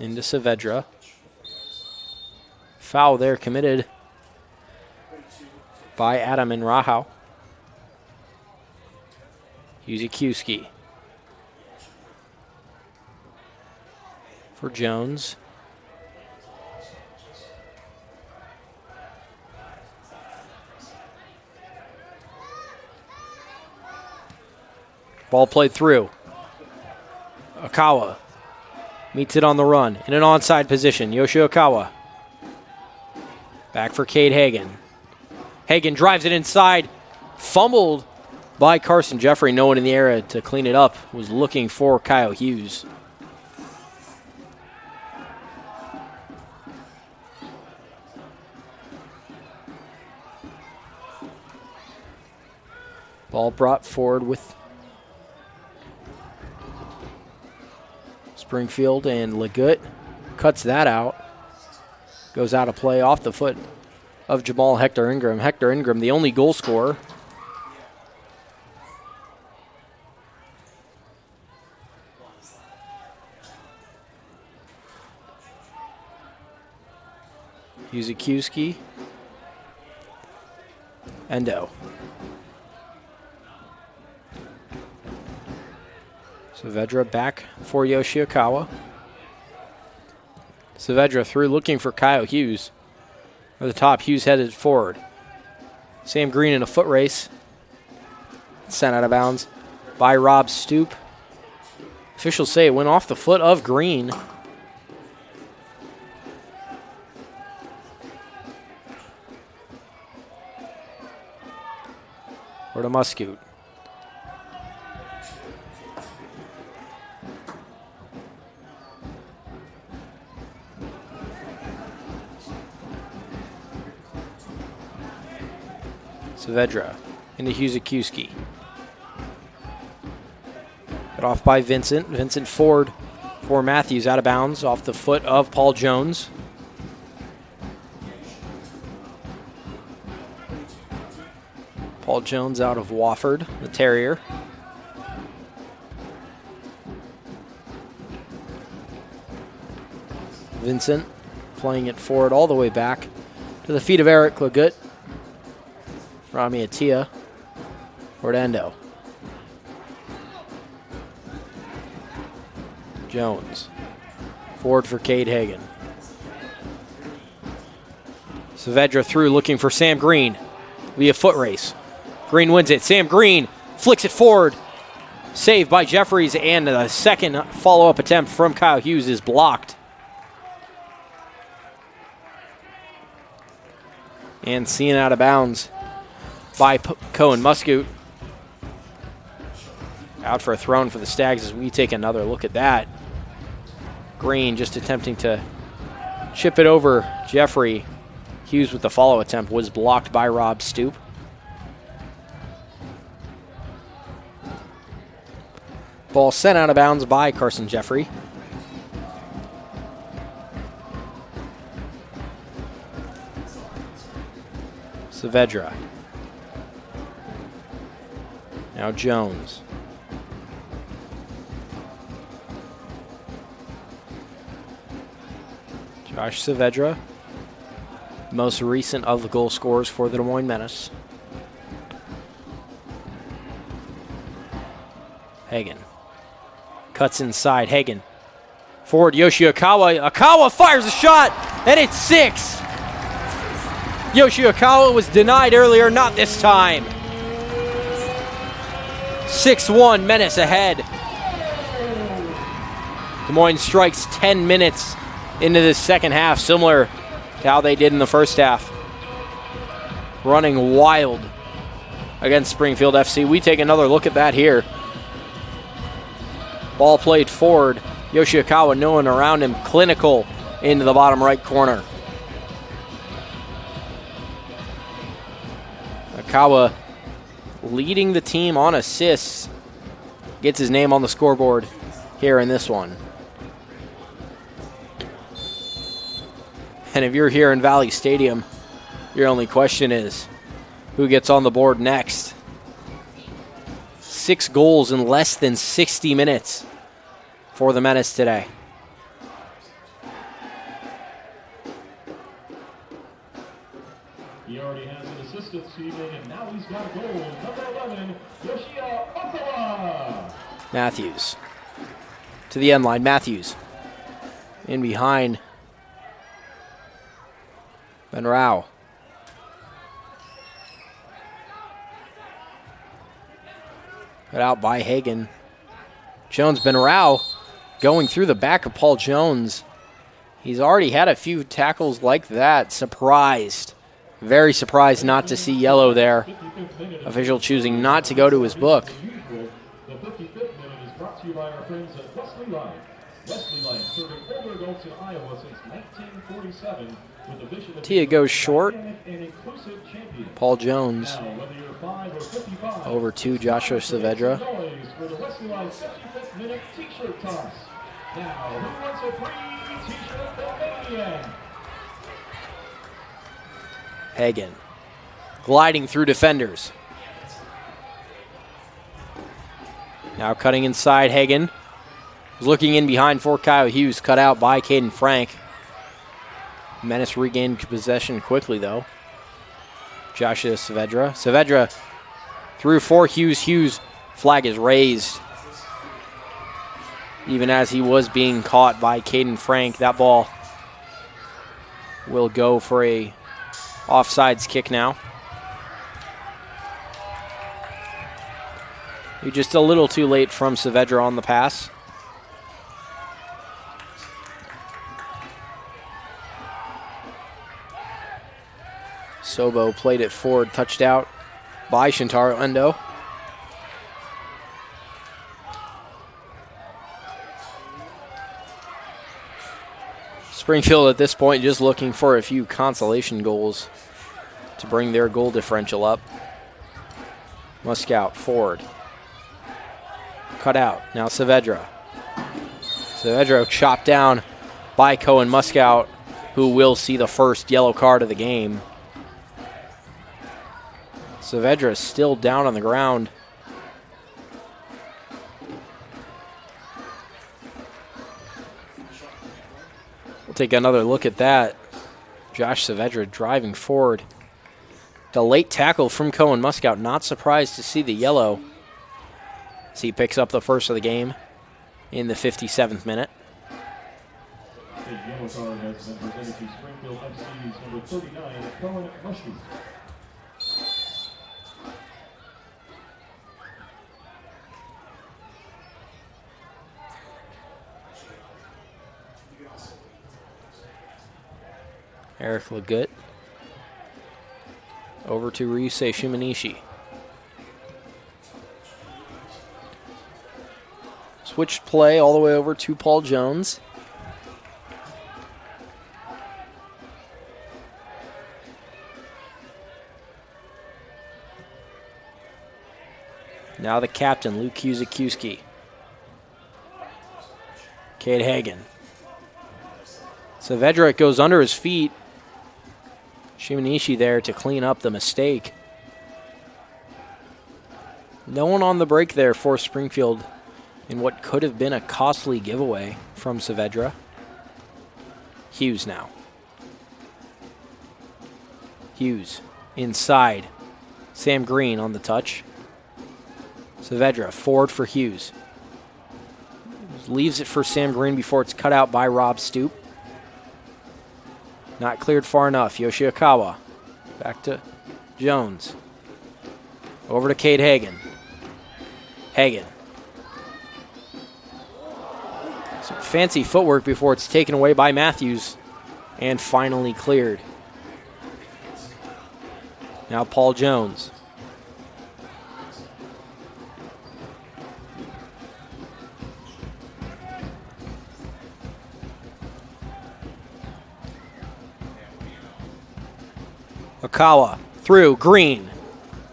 Into Saavedra. Foul there committed by Adam and Rahau. Huzikiewski for Jones. Ball played through. Akawa Meets it on the run in an onside position. Yoshiokawa. Back for Cade Hagan. Hagan drives it inside. Fumbled by Carson Jeffrey. No one in the area to clean it up. Was looking for Kyle Hughes. Ball brought forward with Springfield, and Legut cuts that out. Goes out of play off the foot of Jamal Hector Ingram. Hector Ingram, the only goal scorer. Yuzukiewski. Endo. Saavedra back for Yoshiokawa. Saavedra through looking for Kyle Hughes. At the top, Hughes headed forward. Sam Green in a foot race. Sent out of bounds by Rob Stoop. Officials say it went off the foot of Green. Or to Muscoot. Saavedra into Yuzukiewski. Got off by Vincent. Vincent Ford for Matthews, out of bounds off the foot of Paul Jones. Paul Jones out of Wofford, the Terrier. Vincent playing it forward all the way back to the feet of Eric Legut. Rami Atia, Ordendo. Jones. Forward for Cade Hagan. Saavedra through looking for Sam Green. Via foot race. Green wins it. Sam Green flicks it forward. Saved by Jeffries, and the second follow-up attempt from Kyle Hughes is blocked. And seen out of bounds by Cohen Muscoot. Out for a throw for the Stags as we take another look at that. Green just attempting to chip it over Jeffrey. Hughes with the follow attempt was blocked by Rob Stoop. Ball sent out of bounds by Carson Jeffrey. Saavedra. Now Jones. Josh Saavedra, most recent of the goal scorers for the Des Moines Menace. Hagan. Cuts inside. Hagan. Forward Yoshiokawa. Akawa fires a shot, and it's 6. Yoshiokawa was denied earlier, not this time. 6-1, Menace ahead. Des Moines strikes 10 minutes into this second half, similar to how they did in the first half. Running wild against Springfield FC. We take another look at that here. Ball played forward. Yoshiokawa, no one around him, clinical into the bottom right corner. Akawa leading the team on assists. Gets his name on the scoreboard here in this one. And if you're here in Valley Stadium, your only question is, who gets on the board next? 6 goals in less than 60 minutes for the Menace today. He already has an assist this evening, and now he's got a goal. Number 11, Yoshiokawa. Matthews to the end line. Matthews in behind Ben Rao. Cut out by Hagan. Jones, Ben Rao going through the back of Paul Jones. He's already had a few tackles like that. Surprised. Very surprised not to see yellow there. Official choosing not to go to his book. The 55th minute is brought to you by our friends at Wesley Life. Wesley Life, serving older adults in Iowa since 1947 with the vision of Tia goes short. an inclusive champion. Paul Jones Now, whether you're 5 or 55, over to Joshua Saavedra. noise for the Wesley Life 55th minute t-shirt toss. Now, who wants a free t-shirt for Maniac? Hagen gliding through defenders. Now cutting inside, Hagen. Looking in behind for Kyle Hughes, cut out by Caden Frank. Menace regained possession quickly, though. Joshua Saavedra. Saavedra through for Hughes. Hughes, flag is raised. Even as he was being caught by Caden Frank, that ball will go for a offsides kick now. You're just a little too late from Saavedra on the pass. Sobo played it forward, touched out by Shintaro Endo. Springfield at this point just looking for a few consolation goals to bring their goal differential up. Muskout forward. Cut out. Now Saavedra. Saavedra chopped down by Cohen Muskout, who will see the first yellow card of the game. Saavedra is still down on the ground. We'll take another look at that. Josh Saavedra driving forward. The late tackle from Cohen Muskout. Not surprised to see the yellow as he picks up the first of the game in the 57th minute. The yellow card has been presented to Springfield FC's number 39, Cohen Muskout. Eric Legut over to Ryusei Shimanishi. Switched play all the way over to Paul Jones. Now the captain, Luke Kuzakiewski. Cade Hagen. Saavedra goes under his feet. Shimanishi there to clean up the mistake. No one on the break there for Springfield in what could have been a costly giveaway from Saavedra. Hughes now. Hughes inside. Sam Green on the touch. Saavedra forward for Hughes. Leaves it for Sam Green before it's cut out by Rob Stoop. Not cleared far enough. Yoshikawa. Back to Jones. Over to Cade Hagen. Hagen. Some fancy footwork before it's taken away by Matthews. And finally cleared. Now Paul Jones. Okawa through Green.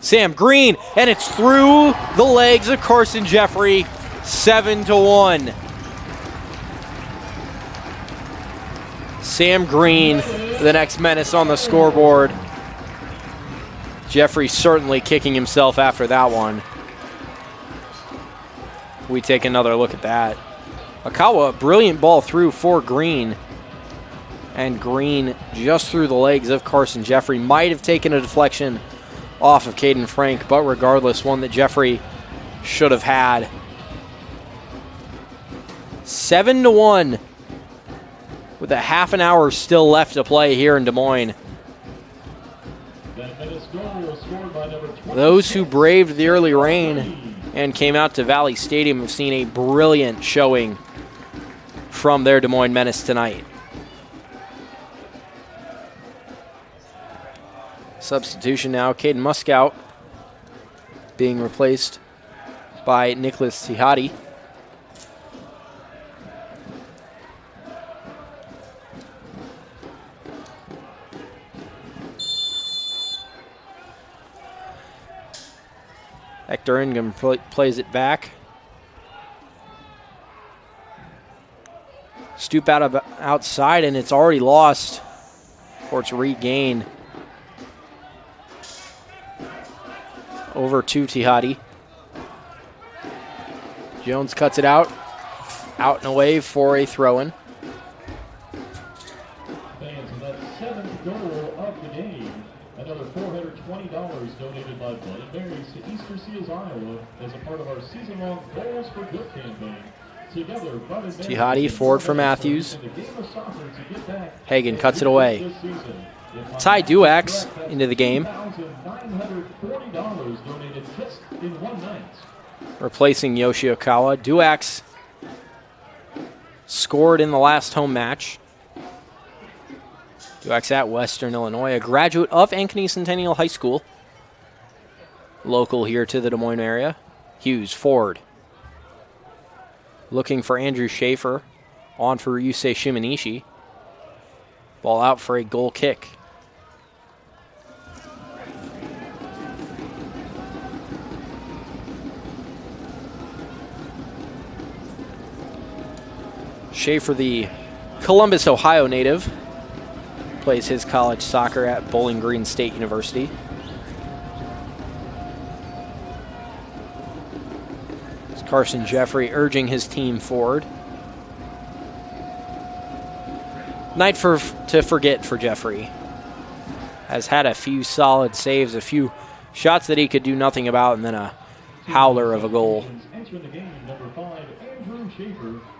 Sam Green, and it's through the legs of Carson Jeffrey, 7-1. Sam Green, the next menace on the scoreboard. Jeffrey certainly kicking himself after that one. We take another look at that. Okawa, brilliant ball through for Green. And Green just through the legs of Carson Jeffrey. Might have taken a deflection off of Caden Frank, but regardless, one that Jeffrey should have had. 7-1 with a half an hour still left to play here in Des Moines. Those who braved the early rain and came out to Valley Stadium have seen a brilliant showing from their Des Moines Menace tonight. Substitution now, Caden Muskout being replaced by Nicholas Tihadi. Hector Ingham plays it back. Stoop outside, and it's already lost. Courts regain. Over to Tihadi. Jones cuts it out and away for a throw-in. Fans, that seventh goal of the game. Another $420 donated by Blood and Berries to Easter Seals, Iowa, as a part of our season-long Goals for Good campaign. Together, Blood and Berries Tihadi forward for Matthews. Hagen cuts it away. Ty Duax into the game. Replacing Yoshi Okawa. Duax scored in the last home match. Duax at Western Illinois, a graduate of Ankeny Centennial High School. Local here to the Des Moines area. Hughes forward. Looking for Andrew Schaefer. On for Yusei Shimanishi. Ball out for a goal kick. Schaefer, the Columbus, Ohio native, plays his college soccer at Bowling Green State University. It's Carson Jeffrey urging his team forward. Night to forget for Jeffrey. Has had a few solid saves, a few shots that he could do nothing about, and then a howler of a goal.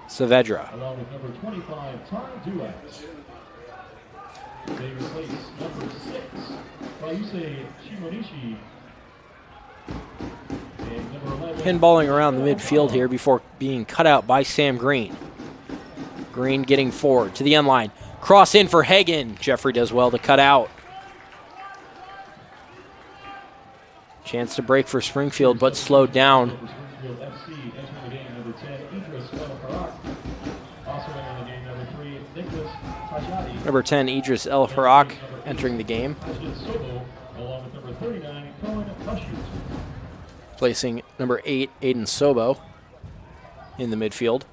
Saavedra. Along with number 25, Ty Duax. They replace number 6, Yusei Shimonishi. And number 11. Pinballing around the midfield here before being cut out by Sam Green. Green getting forward to the end line. Cross in for Hagen. Jeffrey does well to cut out. Chance to break for Springfield, but slowed down. Number 10, Idris El Harak, entering the game. Placing number 8, Aiden Sobo, in the midfield.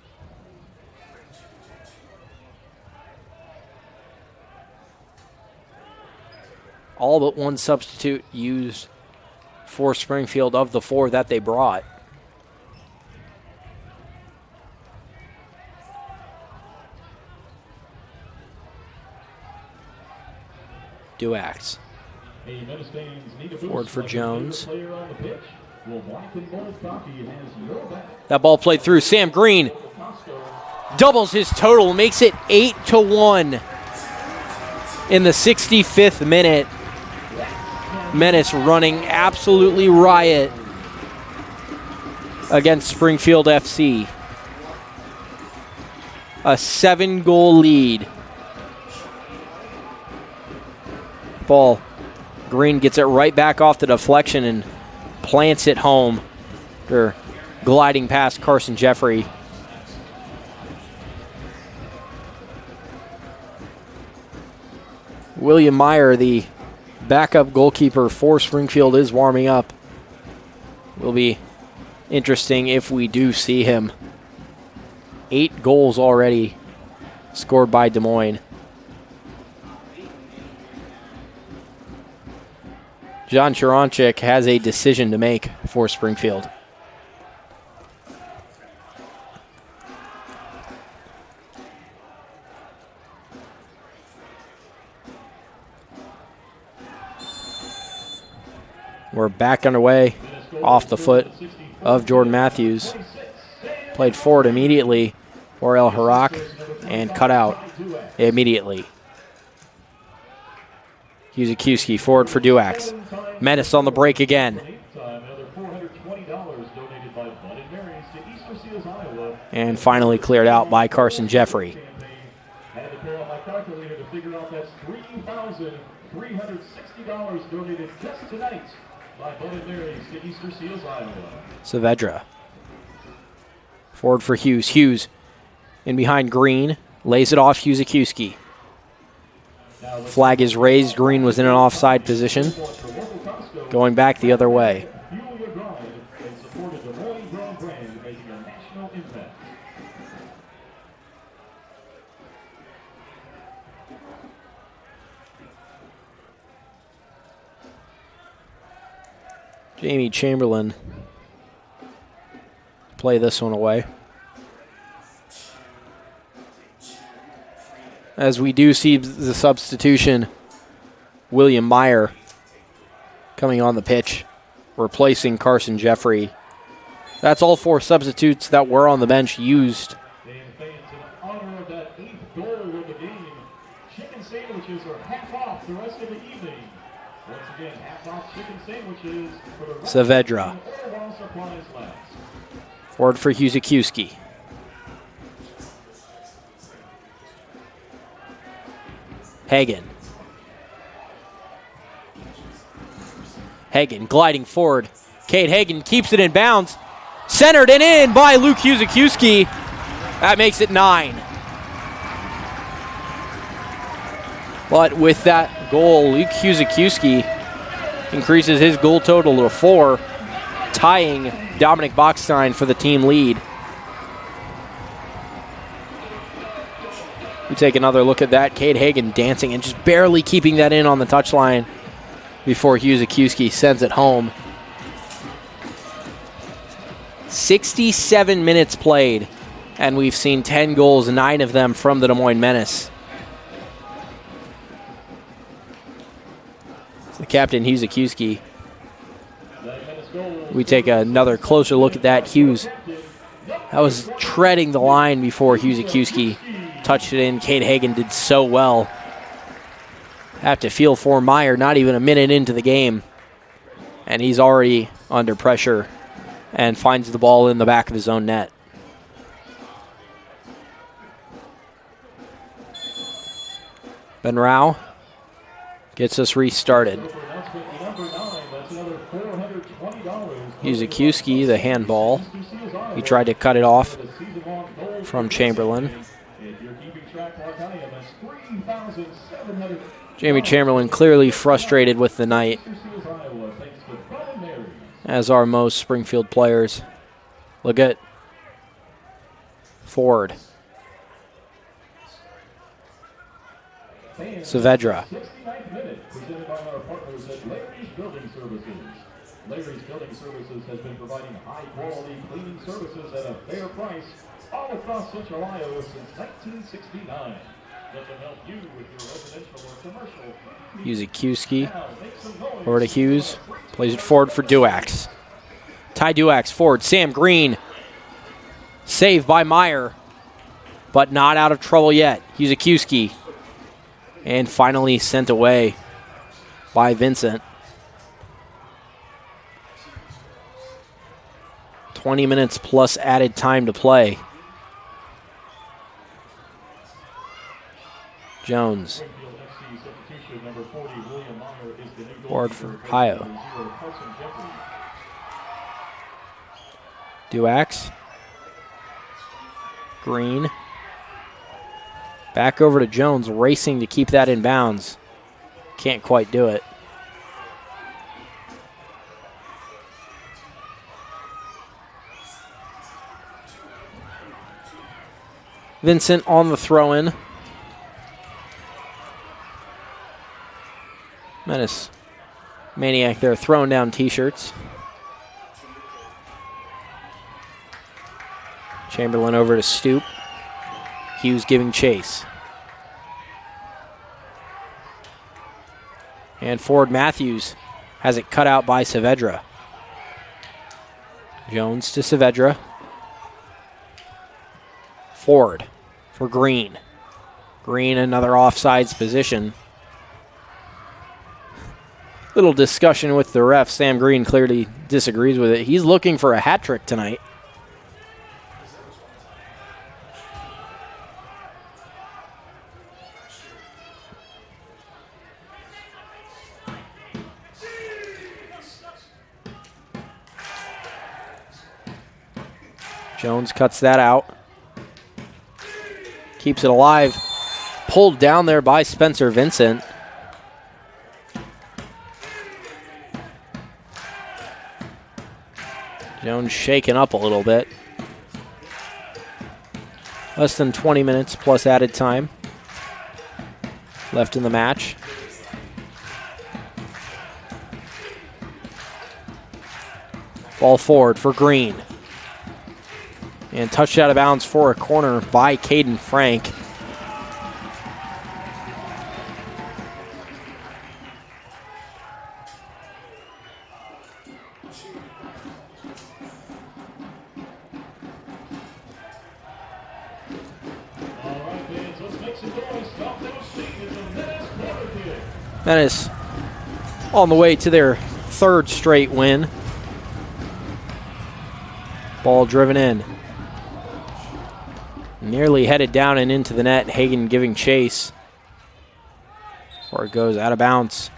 All but one substitute used for Springfield of the 4 that they brought. Duax. Forward for Jones. That ball played through. Sam Green doubles his total, makes it 8-1 in the 65th minute. Menace running absolutely riot against Springfield FC. A 7-goal lead. Ball. Green gets it right back off the deflection and plants it home. They're gliding past Carson Jeffrey. William Meyer, the backup goalkeeper for Springfield, is warming up. Will be interesting if we do see him. 8 goals already scored by Des Moines. John Chironchik has a decision to make for Springfield. We're back underway off the foot of Jordan Matthews. Played forward immediately for El Harak and cut out immediately. Hughes forward for Duax. Menace on the break again. And finally cleared out by Carson Jeffrey. Had to pull out my calculator to figure out that's $3,360 donated just tonight by Bud and Mary's to Easter Seals, Iowa. Saavedra. Forward for Hughes. Hughes in behind Green. Lays it off Hughes-Akuski. Flag is raised. Green was in an offside position. Going back the other way. Jamie Chamberlain play this one away. As we do see the substitution, William Meyer coming on the pitch, replacing Carson Jeffrey. That's all 4 substitutes that were on the bench used. In honor of that 8th goal of the game, chicken sandwiches are half off the rest of the evening. Once again, half off chicken sandwiches for the rest Saavedra. of the while supplies last. Forward for Hughes-Akuski. Hagen. Hagen gliding forward. Cade Hagen keeps it in bounds. Centered and in by Luke Hughes-Akuski. That makes it 9. But with that goal, Luke Hughes-Akuski increases his goal total to 4, tying Dominic Bachstein for the team lead. We take another look at that. Cade Hagen dancing and just barely keeping that in on the touchline before Hughes-Akuski sends it home. 67 minutes played, and we've seen 10 goals, 9 of them from the Des Moines Menace. The captain, Hughes-Akuski. We take another closer look at that. Hughes, that was treading the line before Hughes-Akuski touched it in. Cade Hagen did so well. Have to feel for Meyer, not even a minute into the game. And he's already under pressure and finds the ball in the back of his own net. Ben Rao gets us restarted. Hughes-Akuski, the handball. He tried to cut it off from Chamberlain. Jamie Chamberlain clearly frustrated with the night, as are most Springfield players. Look at Ford. Saavedra. Larry's Building Services has been providing high-quality cleaning services at a fair price all across Central Iowa since 1969. Let them help you with your residential or commercial. Hughes-Akuski over to Hughes. Plays it forward for Duax. Ty Duax forward. Sam Green. Saved by Meyer, but not out of trouble yet. Hughes-Akuski. And finally sent away by Vincent. 20 minutes plus added time to play. Jones. Forward for Ohio. Duax. Green. Back over to Jones, racing to keep that in bounds. Can't quite do it. Vincent on the throw-in. Menace Maniac there throwing down T-shirts. Chamberlain over to Stoop. Hughes giving chase. And Ford Matthews has it cut out by Saavedra. Jones to Saavedra. Ford for Green. Green, another offsides position. Little discussion with the ref. Sam Green clearly disagrees with it. He's looking for a hat trick tonight. Jones cuts that out. Keeps it alive. Pulled down there by Spencer Vincent. Jones shaken up a little bit. Less than 20 minutes plus added time left in the match. Ball forward for Green. And touched out of bounds for a corner by Caden Frank. Menace on the way to their third straight win. Ball driven in. Nearly headed down and into the net. Hagen giving chase. Or it goes out of bounds.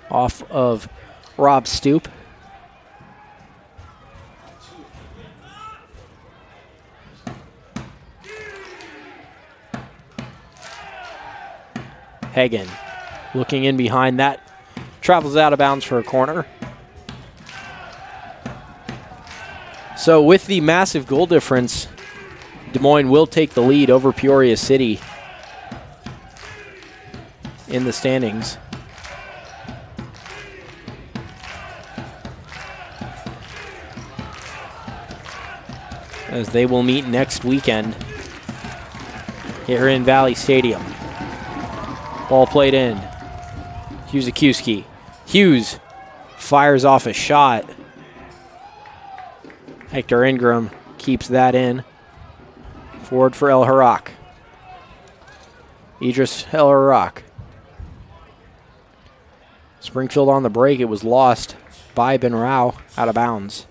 Off of Rob Stoop. Hagen looking in behind that. Travels out of bounds for a corner. So with the massive goal difference, Des Moines will take the lead over Peoria City in the standings. As they will meet next weekend here in Valley Stadium. Ball played in. Hughes-Akuski. Hughes fires off a shot. Hector Ingram keeps that in. Forward for El Harak. Idris El Harak. Springfield on the break. It was lost by Ben Rao out of bounds.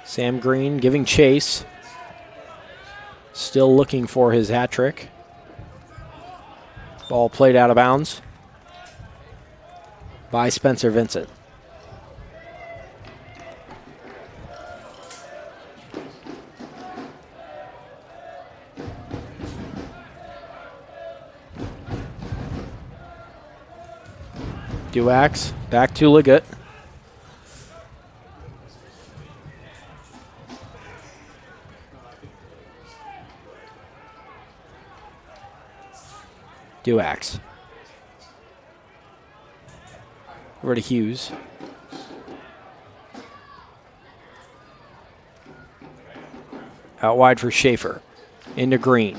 Sam Green giving chase. Still looking for his hat trick. Ball played out of bounds by Spencer Vincent. Duax back to Liggett. Duax. Over to Hughes. Out wide for Schaefer. Into Green.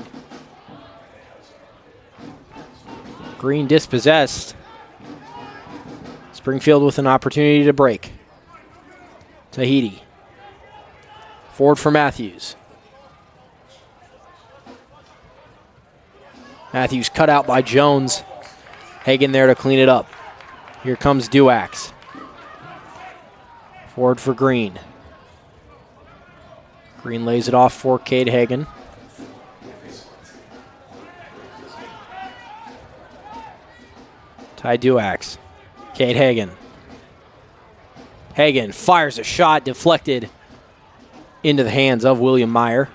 Green dispossessed. Springfield with an opportunity to break. Tahiti. Forward for Matthews. Matthews cut out by Jones. Hagen there to clean it up. Here comes Duax. Forward for Green. Green lays it off for Cade Hagen. Ty Duax. Cade Hagen. Hagen fires a shot deflected into the hands of William Meyer.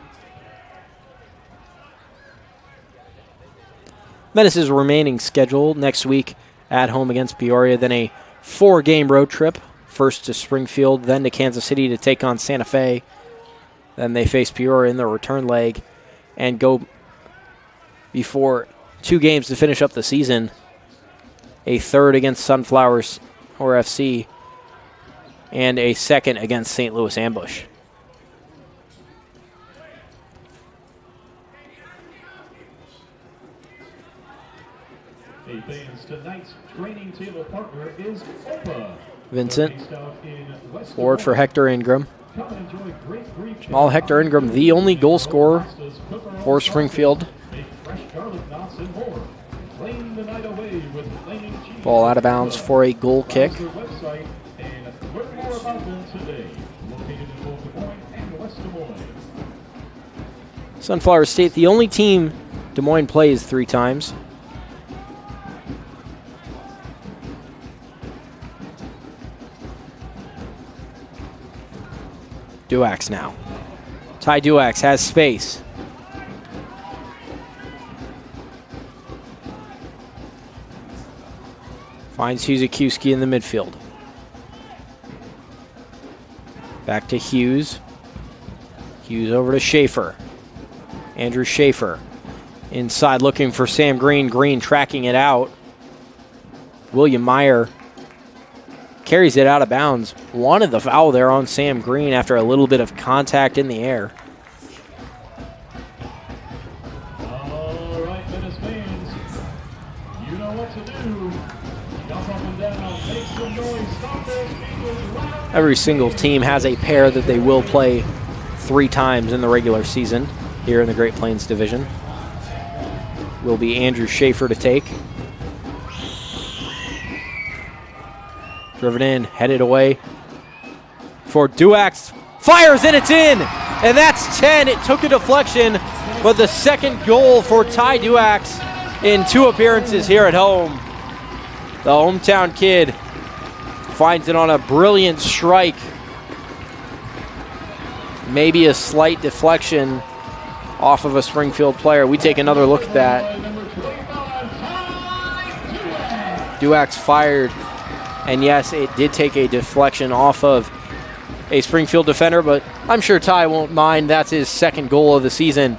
Menace's remaining schedule next week at home against Peoria, then a 4-game road trip. First to Springfield, then to Kansas City to take on Santa Fe. Then they face Peoria in the return leg and go before 2 games to finish up the season. A third against Sunflowers or FC and a second against St. Louis Ambush. Hey fans, tonight's training table partner is Opa. Vincent, forward for Hector Ingram. Jamal Hector Ingram, the only goal scorer for Springfield. Ball out of bounds for a goal kick. Sunflower State, the only team Des Moines plays 3 times. Duax now. Ty Duax has space. Finds Hughes-Akiuski in the midfield. Back to Hughes. Hughes over to Schaefer. Andrew Schaefer inside looking for Sam Green. Green tracking it out. William Meyer carries it out of bounds. Wanted the foul there on Sam Green after a little bit of contact in the air. All right, Menace fans, you know what to do. Jump up and down, make some noise, stop those people. Every single team has a pair that they will play 3 times in the regular season here in the Great Plains Division. Will be Andrew Schaefer to take. Driven in, headed away for Duax. Fires and it's in! And that's 10. It took a deflection, but the second goal for Ty Duax in 2 appearances here at home. The hometown kid finds it on a brilliant strike. Maybe a slight deflection off of a Springfield player. We take another look at that. Duax fired, and yes, it did take a deflection off of a Springfield defender, but I'm sure Ty won't mind. That's his second goal of the season.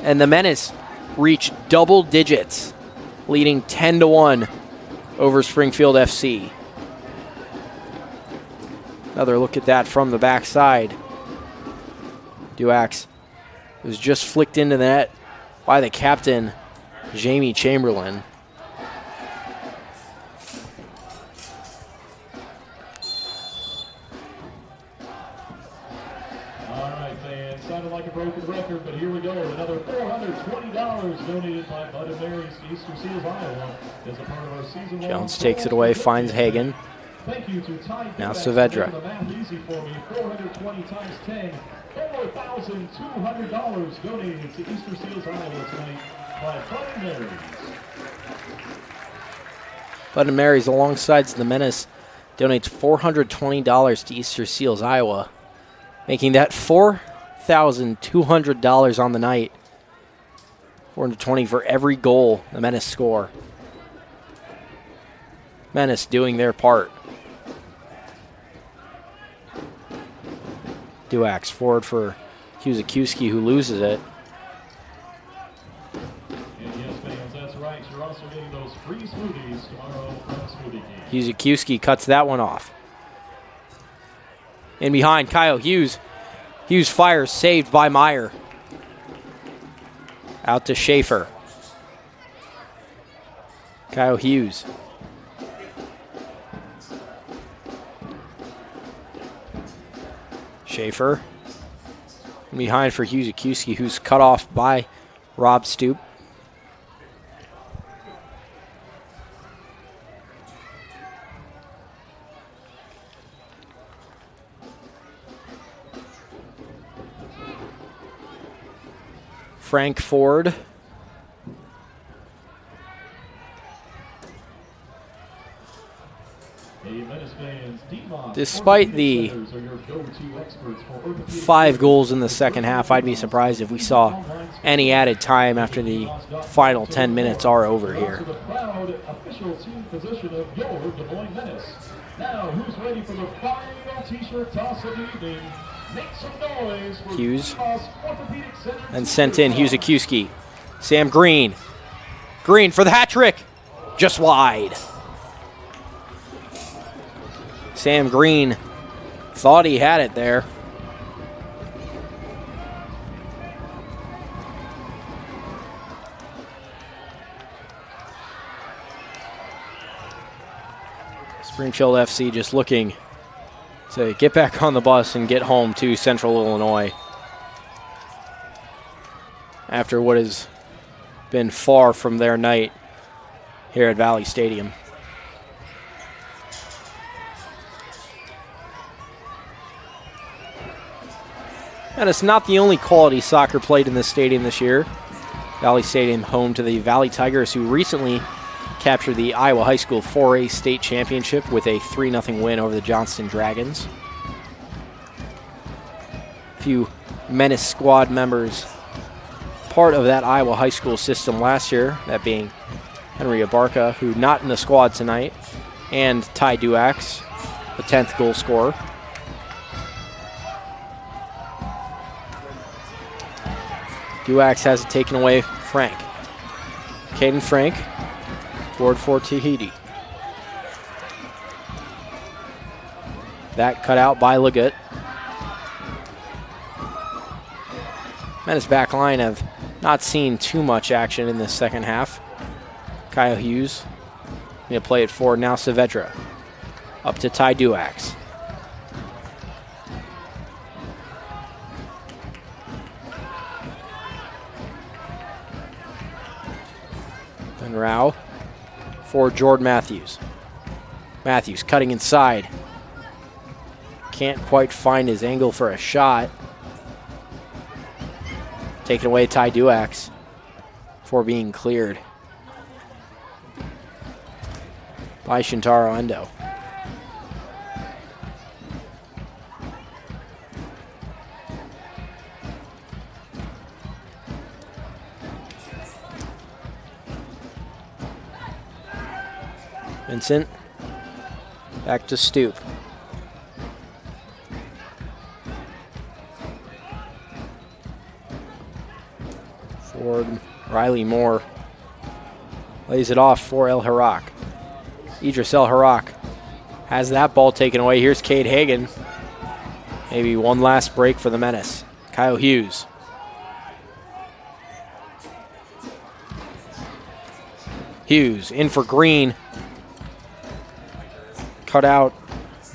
And the Menace reached double digits, leading 10-1 over Springfield FC. Another look at that from the backside. Duax was just flicked into the net by the captain, Jamie Chamberlain. All right, fans, sounded like a broken record, but here we go. Another $420 donated by Bud and Mary's to Easter Seals, Iowa, as a part of our season. Jones takes it away, finds Hagen. Thank you to Ty. Now Saavedra. The math easy for me. 420 times 10. $4,200 donated to Easter Seals, Iowa tonight by Bud and Mary's. Bud and Mary's, alongside the Menace, donates $420 to Easter Seals, Iowa, making that $4,200 on the night. $420 for every goal the Menace score. Menace doing their part. Duax forward for Hughes-Akiuski, who loses it. And yes, fans, that's right. You're also getting those free smoothies tomorrow on Smoothie King. Hughes-Akiuski cuts that one off. In behind, Kyle Hughes. Hughes fires, saved by Meyer. Out to Schaefer. Kyle Hughes. Schaefer. In behind for Hughes-Akiuski, who's cut off by Rob Stoop. Frank Ford. Despite the 5 goals in the second half, I'd be surprised if we saw any added time after the final 10 minutes are over here. The proud official team position of your Des Moines Menace. Now, who's ready for the final t-shirt toss of the evening? Make some noise for Hughes. Orthopedic Center. And sent in Hughes-Akiuski. Sam Green. Green for the hat trick. Just wide. Sam Green thought he had it there. Springfield FC just looking to get back on the bus and get home to Central Illinois after what has been far from their night here at Valley Stadium. And it's not the only quality soccer played in this stadium this year. Valley Stadium home to the Valley Tigers, who recently captured the Iowa High School 4A state championship with a 3-0 win over the Johnston Dragons. A few Menace squad members part of that Iowa High School system last year, that being Henry Abarca, who not in the squad tonight, and Ty Duax, the 10th goal scorer. Duax has it taken away. Frank. Caden Frank, forward for Tahiti. That cut out by Leggett. Menace back line have not seen too much action in the second half. Kyle Hughes going to play it forward now. Saavedra up to Ty Duax. Then Rao for Jordan Matthews. Matthews cutting inside. Can't quite find his angle for a shot. Taken away Ty Duax for being cleared by Shintaro Endo. Vincent back to Stoop. Forward, Riley Moore lays it off for El Harak. Idris El Harak has that ball taken away. Here's Cade Hagan. Maybe one last break for the Menace. Kyle Hughes. Hughes in for Green. Cut out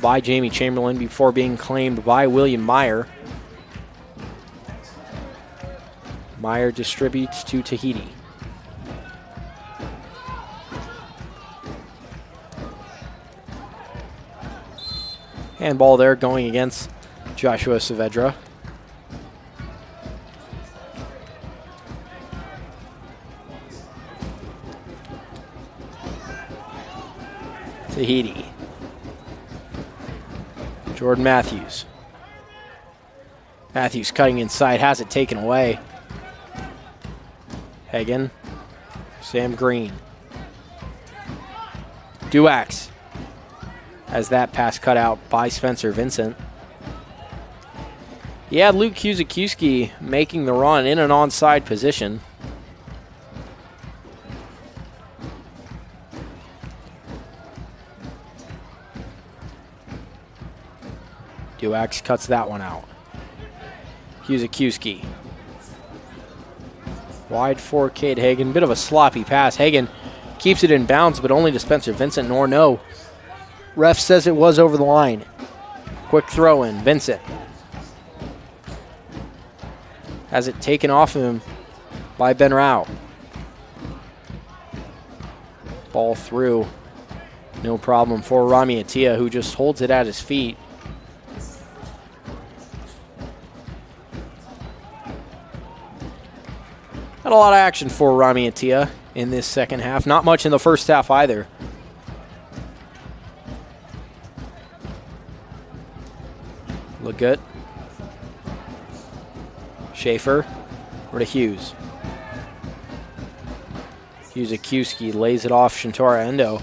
by Jamie Chamberlain before being claimed by William Meyer. Meyer distributes to Tahiti. Handball there going against Joshua Saavedra. Tahiti. Jordan Matthews. Matthews cutting inside, has it taken away. Hagan. Sam Green. Duax has that pass cut out by Spencer Vincent. Yeah, Luke Kuzakiewski making the run in an onside position. Duax cuts that one out. Kuzakiewski. Wide for Cade Hagan. Bit of a sloppy pass. Hagan keeps it in bounds, but only to Spencer Vincent, nor no. Ref says it was over the line. Quick throw in. Vincent has it taken off of him by Ben Rao. Ball through. No problem for Rami Atia, who just holds it at his feet. Not a lot of action for Rami Atia in this second half. Not much in the first half either. Look good. Schaefer over to Hughes. Kuzakiewski lays it off Shintaro Endo.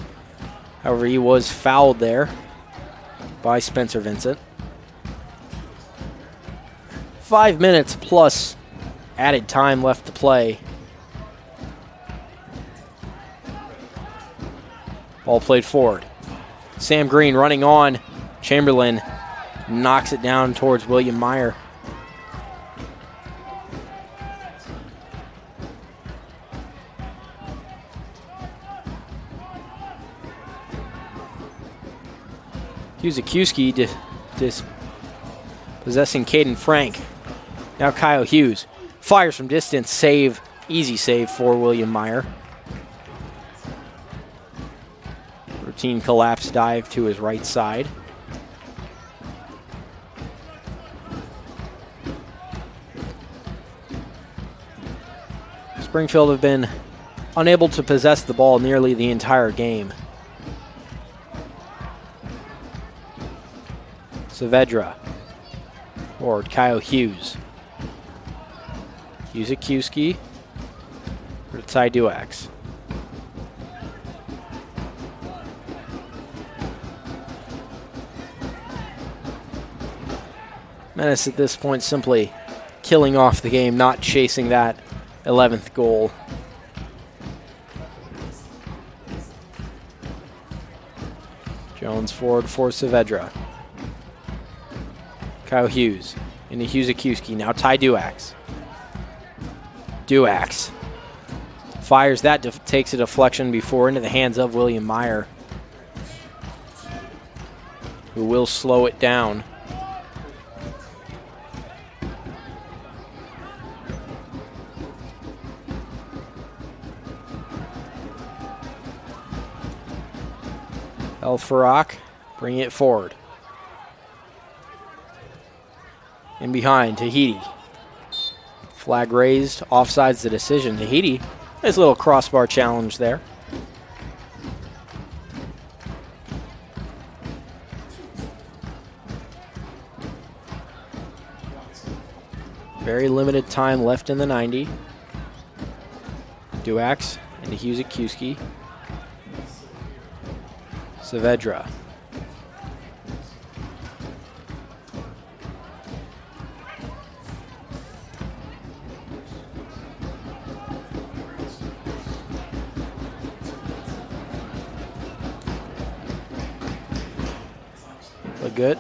However, he was fouled there by Spencer Vincent. 5 minutes plus added time left to play. Ball played forward. Sam Green running on. Chamberlain knocks it down towards William Meyer. Kuzakiewski possessing Caden Frank. Now Kyle Hughes fires from distance. Save. Easy save for William Meyer. Routine collapse dive to his right side. Springfield have been unable to possess the ball nearly the entire game. Saavedra. Forward, Kyle Hughes. Yuzakiewski for Ty Duax. Menace at this point simply killing off the game, not chasing that 11th goal. Jones forward for Saavedra. Kyle Hughes into Yuzakiewski. Now Ty Duax. Duax fires that, takes a deflection before into the hands of William Meyer, who will slow it down. El Farak bringing it forward. In behind, Tahiti. Flag raised, offsides the decision. Tahiti, nice little crossbar challenge there. Very limited time left in the 90. Duax into Yuzakiewski. Saavedra. Look good.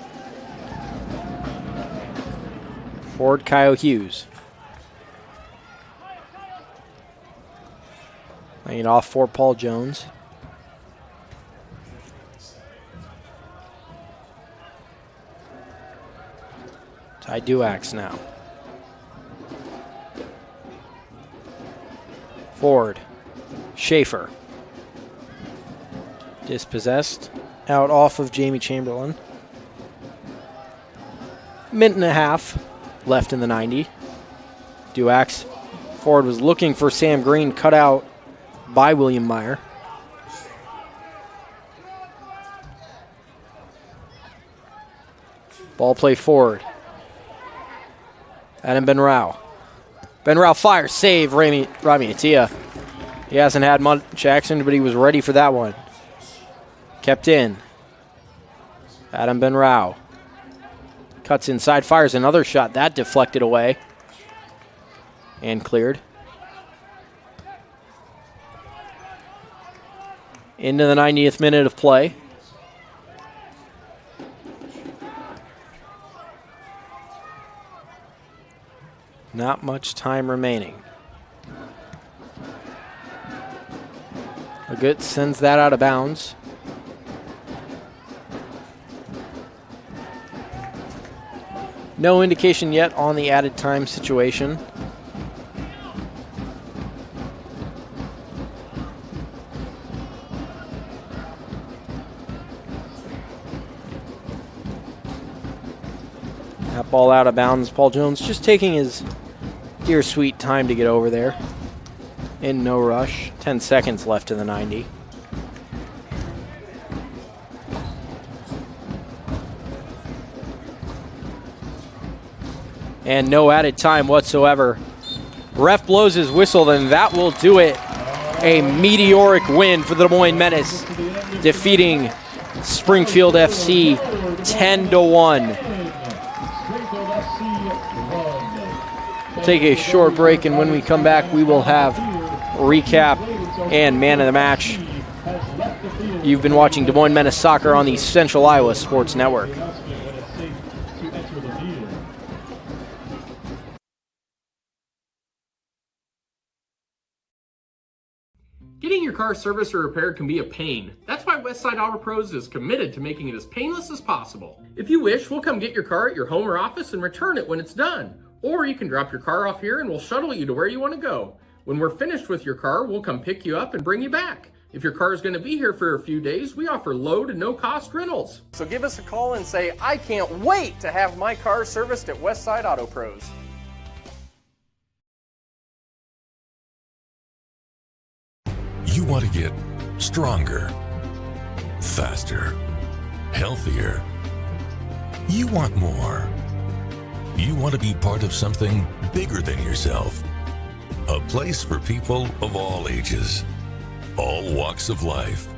Forward, Kyle Hughes. Laying it off for Paul Jones. Ty Duax now. Forward, Schaefer. Dispossessed. Out off of Jamie Chamberlain. Minute and a half left in the 90. Duax forward was looking for Sam Green, cut out by William Meyer. Ball play forward. Adam Benrao. Benrao fires, save, Rami Atia. He hasn't had much action, but he was ready for that one. Kept in. Adam Benrao. Cuts inside, fires another shot. That deflected away. And cleared. Into the 90th minute of play. Not much time remaining. Leggett sends that out of bounds. No indication yet on the added time situation. That ball out of bounds. Paul Jones just taking his dear sweet time to get over there. In no rush. 10 seconds left in the 90. And no added time whatsoever. Ref blows his whistle, then that will do it. A meteoric win for the Des Moines Menace, defeating Springfield FC 10-1. We'll take a short break, and when we come back, we will have recap and man of the match. You've been watching Des Moines Menace Soccer on the Central Iowa Sports Network. Getting your car serviced or repaired can be a pain. That's why Westside Auto Pros is committed to making it as painless as possible. If you wish, we'll come get your car at your home or office and return it when it's done. Or you can drop your car off here and we'll shuttle you to where you want to go. When we're finished with your car, we'll come pick you up and bring you back. If your car is going to be here for a few days, we offer low to no cost rentals. So give us a call and say, I can't wait to have my car serviced at Westside Auto Pros. You want to get stronger, faster, healthier. You want more. You want to be part of something bigger than yourself. A place for people of all ages, all walks of life,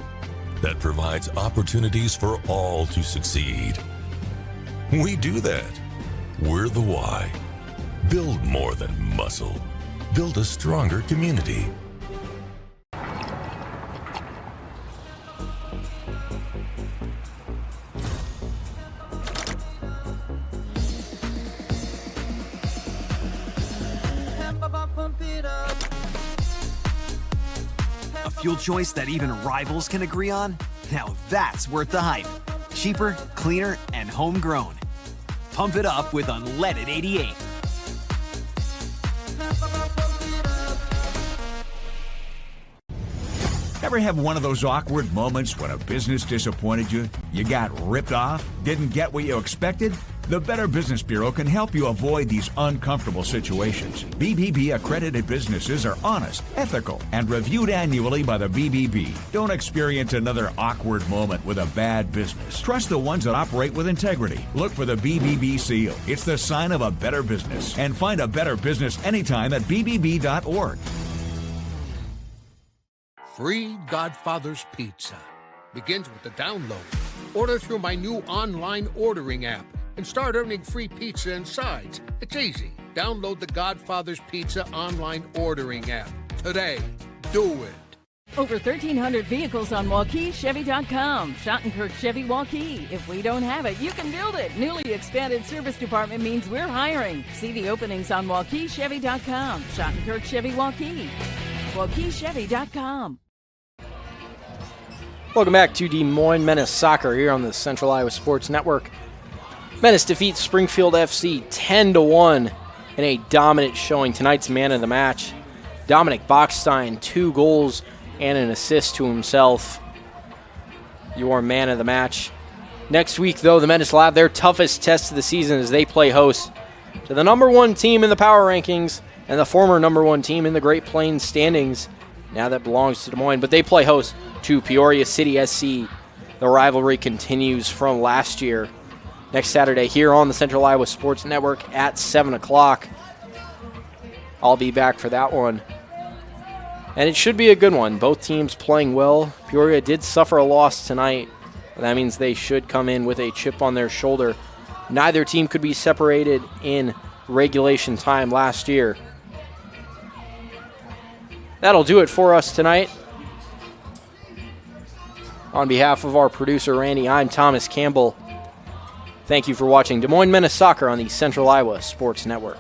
that provides opportunities for all to succeed. We do that. We're the why. Build more than muscle. Build a stronger community. A fuel choice that even rivals can agree on? Now that's worth the hype. Cheaper, cleaner, and homegrown. Pump it up with unleaded 88. Ever have one of those awkward moments when a business disappointed you? You got ripped off? Didn't get what you expected? The Better Business Bureau can help you avoid these uncomfortable situations. BBB accredited businesses are honest, ethical, and reviewed annually by the BBB. Don't experience another awkward moment with a bad business. Trust the ones that operate with integrity. Look for the BBB seal. It's the sign of a better business. And find a better business anytime at bbb.org. Free Godfather's Pizza begins with the download. Order through my new online ordering app and start earning free pizza and sides. It's easy. Download the Godfather's Pizza online ordering app today. Do it. Over 1,300 vehicles on WaukeeChevy.com. Schottenkirk Chevy Waukee. If we don't have it, you can build it. Newly expanded service department means we're hiring. See the openings on WaukeeChevy.com. Schottenkirk Chevy Waukee. WaukeeChevy.com. Welcome back to Des Moines Menace Soccer here on the Central Iowa Sports Network. Menace defeats Springfield FC 10-1 in a dominant showing. Tonight's man of the match, Dominic Bachstein, 2 goals and an assist to himself. Your man of the match. Next week, though, the Menace will have their toughest test of the season as they play host to the number 1 team in the power rankings and the former number 1 team in the Great Plains standings. Now that belongs to Des Moines, but they play host to Peoria City SC. The rivalry continues from last year. Next Saturday here on the Central Iowa Sports Network at 7 o'clock. I'll be back for that one. And it should be a good one. Both teams playing well. Peoria did suffer a loss tonight. But that means they should come in with a chip on their shoulder. Neither team could be separated in regulation time last year. That'll do it for us tonight. On behalf of our producer, Randy, I'm Thomas Campbell. Thank you for watching Des Moines Menace Soccer on the Central Iowa Sports Network.